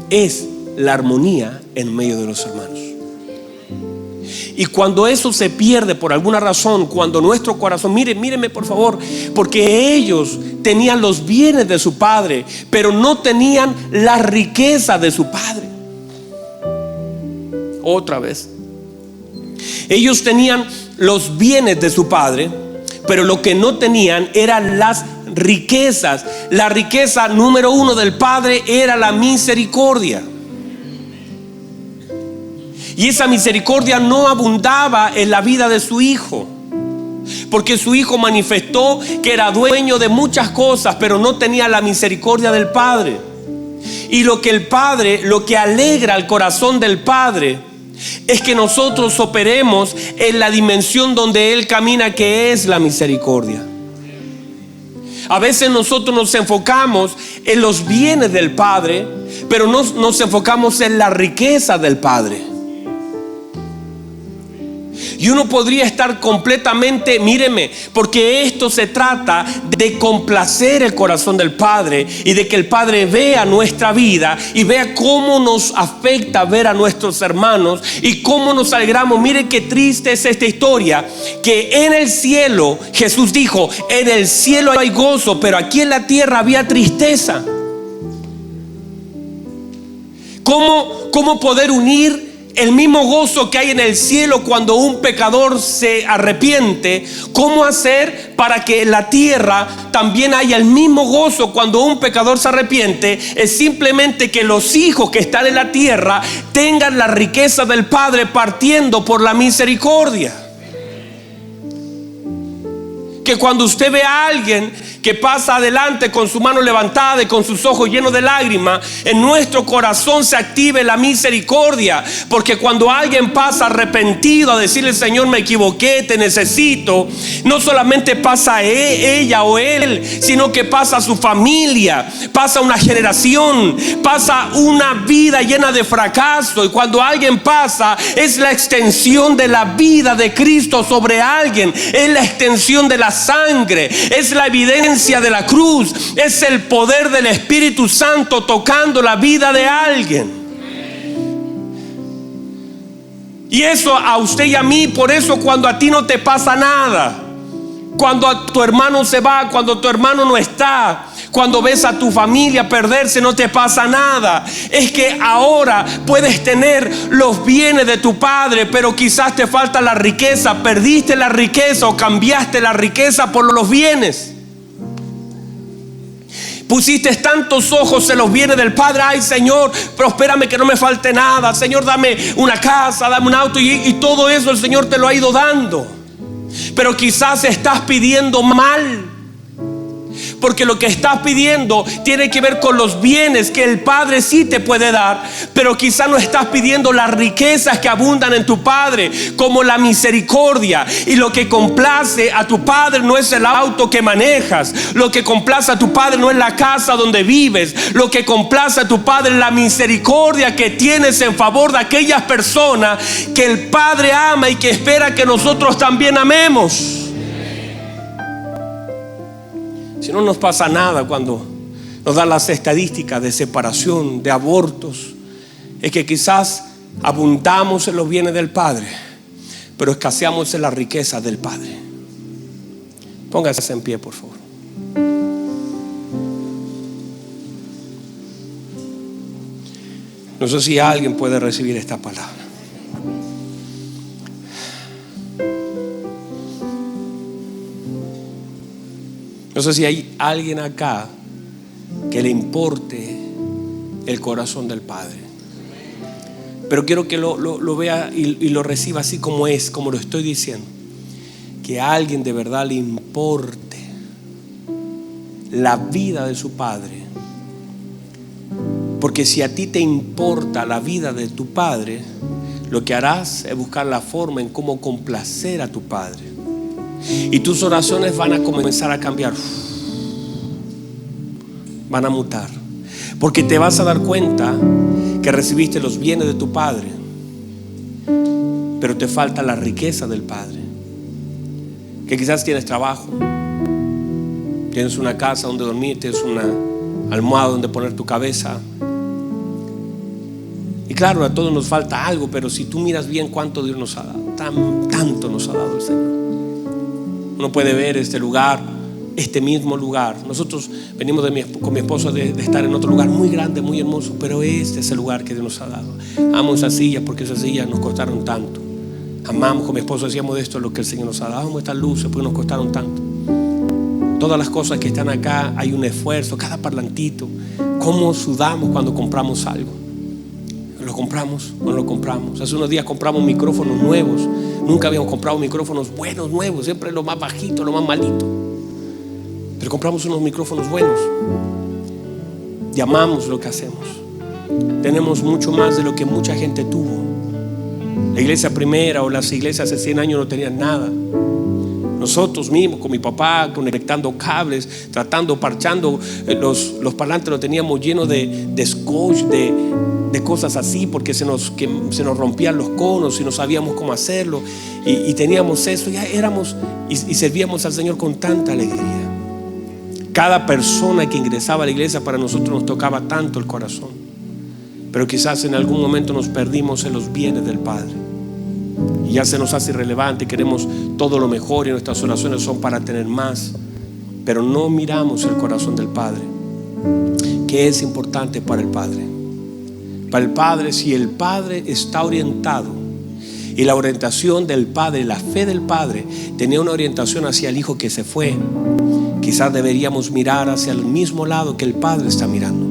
es la armonía en medio de los hermanos. Y cuando eso se pierde por alguna razón, cuando nuestro corazón, míreme por favor, porque ellos tenían los bienes de su padre, pero no tenían la riqueza de su padre. Otra vez, ellos tenían los bienes de su padre, pero lo que no tenían eran las riquezas. La riqueza número uno del padre era la misericordia. Y esa misericordia no abundaba en la vida de su hijo, porque su hijo manifestó que era dueño de muchas cosas, pero no tenía la misericordia del Padre. Y lo que alegra al corazón del Padre es que nosotros operemos en la dimensión donde Él camina, que es la misericordia. A veces nosotros nos enfocamos en los bienes del Padre, pero no nos enfocamos en la riqueza del Padre. Y uno podría estar completamente, míreme, porque esto se trata de complacer el corazón del Padre y de que el Padre vea nuestra vida y vea cómo nos afecta ver a nuestros hermanos y cómo nos alegramos. Mire qué triste es esta historia, que en el cielo, Jesús dijo, en el cielo hay gozo, pero aquí en la tierra había tristeza. ¿Cómo poder unir el mismo gozo que hay en el cielo cuando un pecador se arrepiente, ¿cómo hacer para que en la tierra también haya el mismo gozo cuando un pecador se arrepiente? Es simplemente que los hijos que están en la tierra tengan la riqueza del Padre partiendo por la misericordia. Que cuando usted ve a alguien que pasa adelante con su mano levantada y con sus ojos llenos de lágrimas, en nuestro corazón se active la misericordia. Porque cuando alguien pasa arrepentido a decirle: Señor, me equivoqué, te necesito, no solamente pasa ella o él, sino que pasa su familia, pasa una generación, pasa una vida llena de fracaso. Y cuando alguien pasa, es la extensión de la vida de Cristo sobre alguien, es la extensión de la sangre, es la evidencia de la cruz, es el poder del Espíritu Santo tocando la vida de alguien. Y eso a usted y a mí. Por eso cuando a ti no te pasa nada, cuando a tu hermano se va, cuando tu hermano no está, cuando ves a tu familia perderse, no te pasa nada. Es que ahora puedes tener los bienes de tu padre, pero quizás te falta la riqueza. Perdiste la riqueza o cambiaste la riqueza por los bienes. Pusiste tantos ojos en los bienes del Padre. Ay, Señor, prospérame que no me falte nada. Señor, dame una casa, dame un auto. Y todo eso el Señor te lo ha ido dando. Pero quizás estás pidiendo mal, porque lo que estás pidiendo tiene que ver con los bienes que el Padre sí te puede dar, pero quizás no estás pidiendo las riquezas que abundan en tu Padre, como la misericordia. Y lo que complace a tu Padre no es el auto que manejas, lo que complace a tu Padre no es la casa donde vives, lo que complace a tu Padre es la misericordia que tienes en favor de aquellas personas que el Padre ama y que espera que nosotros también amemos. Si no nos pasa nada cuando nos dan las estadísticas de separación, de abortos, es que quizás abundamos en los bienes del Padre, pero escaseamos en la riqueza del Padre. Póngase en pie, por favor. No sé si alguien puede recibir esta palabra. No sé si hay alguien acá que le importe el corazón del Padre, pero quiero que lo vea y lo reciba así como es, como lo estoy diciendo. Que a alguien de verdad le importe la vida de su Padre. Porque si a ti te importa la vida de tu Padre, lo que harás es buscar la forma en cómo complacer a tu Padre. Y tus oraciones van a comenzar a cambiar, van a mutar, porque te vas a dar cuenta que recibiste los bienes de tu Padre, pero te falta la riqueza del Padre. Que quizás tienes trabajo, tienes una casa donde dormir, tienes una almohada donde poner tu cabeza. Y claro, a todos nos falta algo, pero si tú miras bien cuánto Dios nos ha dado, tanto nos ha dado el Señor. Uno puede ver este lugar, este mismo lugar. Nosotros venimos con mi esposo de estar en otro lugar muy grande, muy hermoso, pero este es el lugar que Dios nos ha dado. Amo esas sillas porque esas sillas nos costaron tanto. Amamos, con mi esposo decíamos, de esto es lo que el Señor nos ha dado. Amo estas luces porque nos costaron tanto. Todas las cosas que están acá, hay un esfuerzo, cada parlantito. Cómo sudamos cuando compramos algo. ¿Lo compramos o no lo compramos? Hace unos días compramos micrófonos nuevos. Nunca habíamos comprado micrófonos buenos, nuevos. Siempre lo más bajito, lo más malito. Pero compramos unos micrófonos buenos. Y amamos lo que hacemos. Tenemos mucho más de lo que mucha gente tuvo. La iglesia primera o las iglesias hace 100 años no tenían nada. Nosotros mismos, con mi papá, conectando cables, tratando, parchando los parlantes, los teníamos llenos de scotch, de cosas así, porque se nos rompían los conos y no sabíamos cómo hacerlo. Y teníamos eso, ya éramos y servíamos al Señor con tanta alegría. Cada persona que ingresaba a la iglesia para nosotros nos tocaba tanto el corazón. Pero quizás en algún momento nos perdimos en los bienes del Padre. Y ya se nos hace irrelevante, queremos todo lo mejor y nuestras oraciones son para tener más. Pero no miramos el corazón del Padre, que es importante para el Padre. para el Padre, si el Padre está orientado y la orientación del Padre, la fe del Padre tenía una orientación hacia el Hijo que se fue, quizás deberíamos mirar hacia el mismo lado que el Padre está mirando.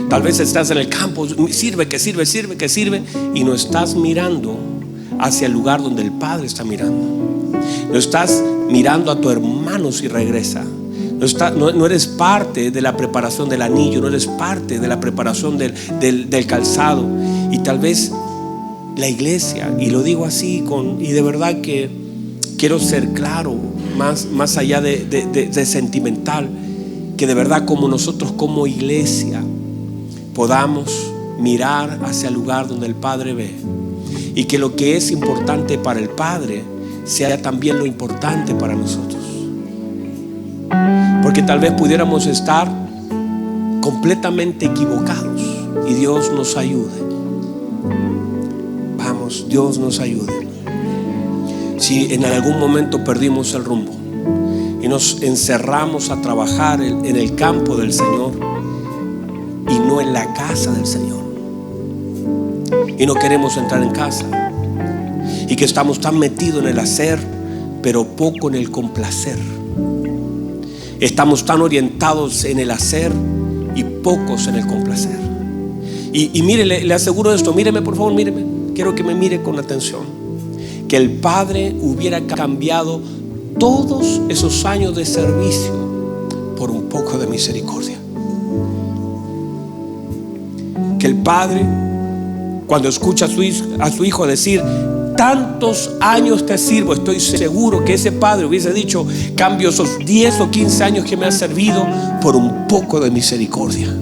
Tal vez estás en el campo, sirve y no estás mirando hacia el lugar donde el Padre está mirando. No estás mirando a tu hermano si regresa. No eres parte de la preparación del anillo, no eres parte de la preparación del calzado. Y tal vez la iglesia, y lo digo así y de verdad que quiero ser claro, más allá de sentimental, que de verdad como nosotros como iglesia podamos mirar hacia el lugar donde el Padre ve, y que lo que es importante para el Padre sea también lo importante para nosotros. Porque tal vez pudiéramos estar completamente equivocados y Dios nos ayude. Vamos, Dios nos ayude. Si en algún momento perdimos el rumbo y nos encerramos a trabajar en el campo del Señor y no en la casa del Señor, y no queremos entrar en casa, y que estamos tan metidos en el hacer pero poco en el complacer, estamos tan orientados en el hacer y pocos en el complacer. Y mire, le aseguro esto, míreme por favor, míreme, quiero que me mire con atención, que el Padre hubiera cambiado todos esos años de servicio por un poco de misericordia. Que el Padre, cuando escucha a su hijo decir: tantos años te sirvo, estoy seguro que ese padre hubiese dicho: cambio esos 10 o 15 años que me has servido por un poco de misericordia.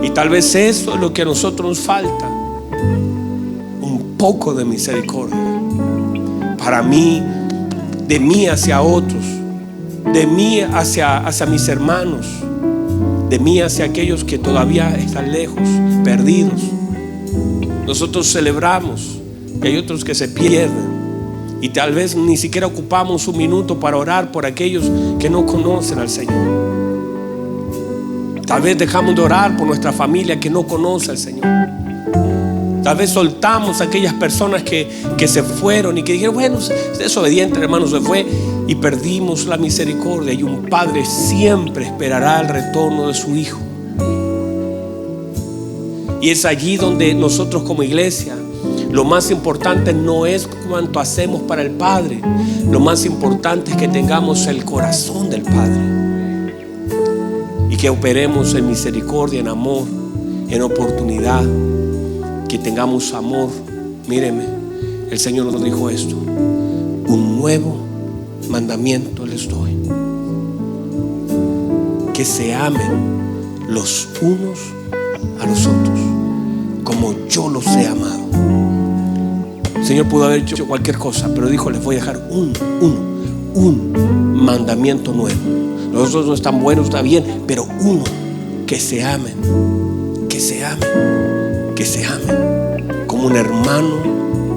Y tal vez eso es lo que a nosotros nos falta, un poco de misericordia. Para mí, de mí hacia otros, de mí hacia mis hermanos, de mí hacia aquellos que todavía están lejos, perdidos. Nosotros celebramos y hay otros que se pierden, y tal vez ni siquiera ocupamos un minuto para orar por aquellos que no conocen al Señor. Tal vez dejamos de orar por nuestra familia que no conoce al Señor. Tal vez soltamos a aquellas personas que se fueron y que dijeron: bueno, es desobediente, hermano, se fue, y perdimos la misericordia. Y un padre siempre esperará el retorno de su hijo. Y es allí donde nosotros como iglesia, lo más importante no es cuánto hacemos para el Padre, lo más importante es que tengamos el corazón del Padre y que operemos en misericordia, en amor, en oportunidad, que tengamos amor. Míreme, el Señor nos dijo esto: un nuevo mandamiento les doy, que se amen los unos a los otros como yo los he amado. El Señor pudo haber hecho cualquier cosa, pero dijo: les voy a dejar un mandamiento nuevo. Los otros no están buenos, está bien, pero uno: que se amen, que se amen, que se amen como un hermano,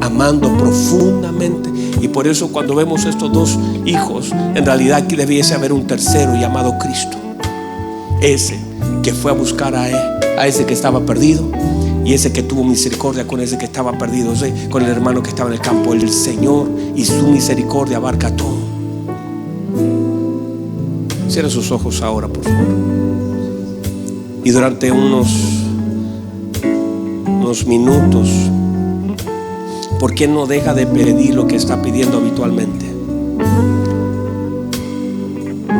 amando profundamente. Y por eso cuando vemos estos dos hijos, en realidad aquí debiese haber un tercero llamado Cristo, ese que fue a buscar a ese que estaba perdido, y ese que tuvo misericordia con ese que estaba perdido, con el hermano que estaba en el campo. El Señor y su misericordia abarca todo. Cierra sus ojos ahora, por favor. Y durante unos minutos, ¿por qué no deja de pedir lo que está pidiendo habitualmente?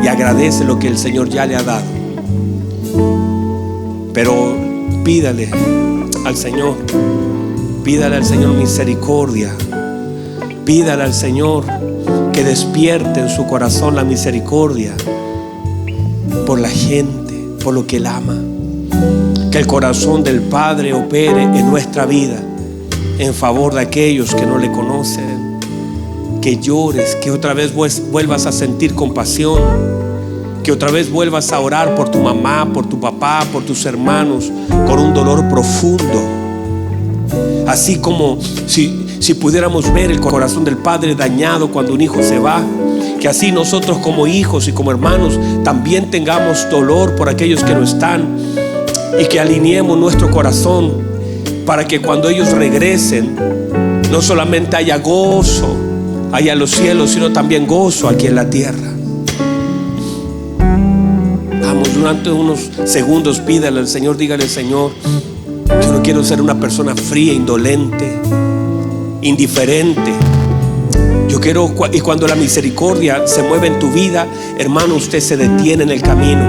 Y agradece lo que el Señor ya le ha dado. Pero pídale al Señor misericordia. Pídale al Señor que despierte en su corazón la misericordia por la gente, por lo que Él ama. Que el corazón del Padre opere en nuestra vida en favor de aquellos que no le conocen. Que llores, que otra vez vuelvas a sentir compasión, que otra vez vuelvas a orar por tu mamá, por tu papá, por tus hermanos, con un dolor profundo. Así como si pudiéramos ver el corazón del Padre dañado cuando un hijo se va, Que así nosotros como hijos y como hermanos también tengamos dolor por aquellos que no están, y que alineemos nuestro corazón para que cuando ellos regresen no solamente haya gozo allá en los cielos, sino también gozo aquí en la tierra. Vamos, durante unos segundos pídale al Señor, dígale: Señor, yo no quiero ser una persona fría, indolente, indiferente. Yo quiero, y cuando la misericordia se mueve en tu vida, hermano, usted se detiene en el camino.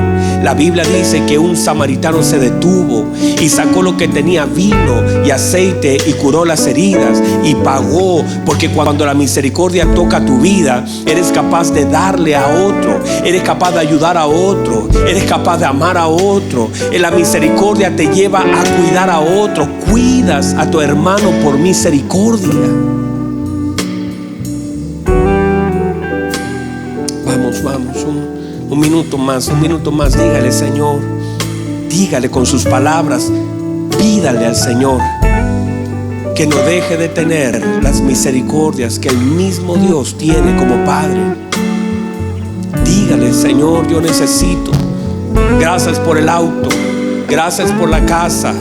La Biblia dice que un samaritano se detuvo y sacó lo que tenía, vino y aceite, y curó las heridas y pagó. Porque cuando la misericordia toca tu vida, eres capaz de darle a otro, eres capaz de ayudar a otro, eres capaz de amar a otro. La misericordia te lleva a cuidar a otro. Cuidas a tu hermano por misericordia. Vamos, un minuto más, dígale: Señor, dígale con sus palabras, pídale al Señor que no deje de tener las misericordias que el mismo Dios tiene como Padre. Dígale: Señor, yo necesito. Gracias por el auto, gracias por la casa,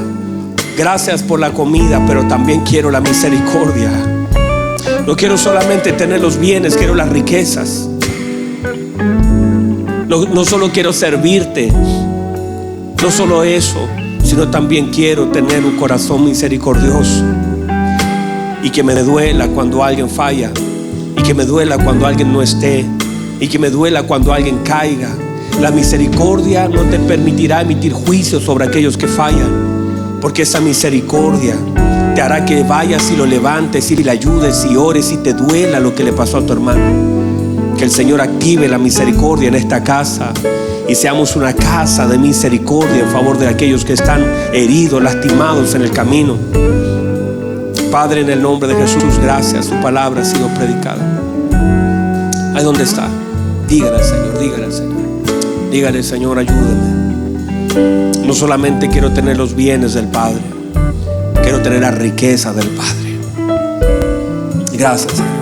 gracias por la comida, pero también quiero la misericordia. No quiero solamente tener los bienes, quiero las riquezas. No solo quiero servirte, no solo eso, sino también quiero tener un corazón misericordioso, y que me duela cuando alguien falla, y que me duela cuando alguien no esté, y que me duela cuando alguien caiga. La misericordia no te permitirá emitir juicio sobre aquellos que fallan, porque esa misericordia te hará que vayas y lo levantes y le ayudes y ores y te duela lo que le pasó a tu hermano. Que el Señor active la misericordia en esta casa y seamos una casa de misericordia en favor de aquellos que están heridos, lastimados en el camino. Padre, en el nombre de Jesús, gracias, tu palabra ha sido predicada. Ahí donde está, dígale al Señor, dígale al Señor, dígale: Señor, ayúdame. No solamente quiero tener los bienes del Padre, quiero tener la riqueza del Padre. Gracias, Señor.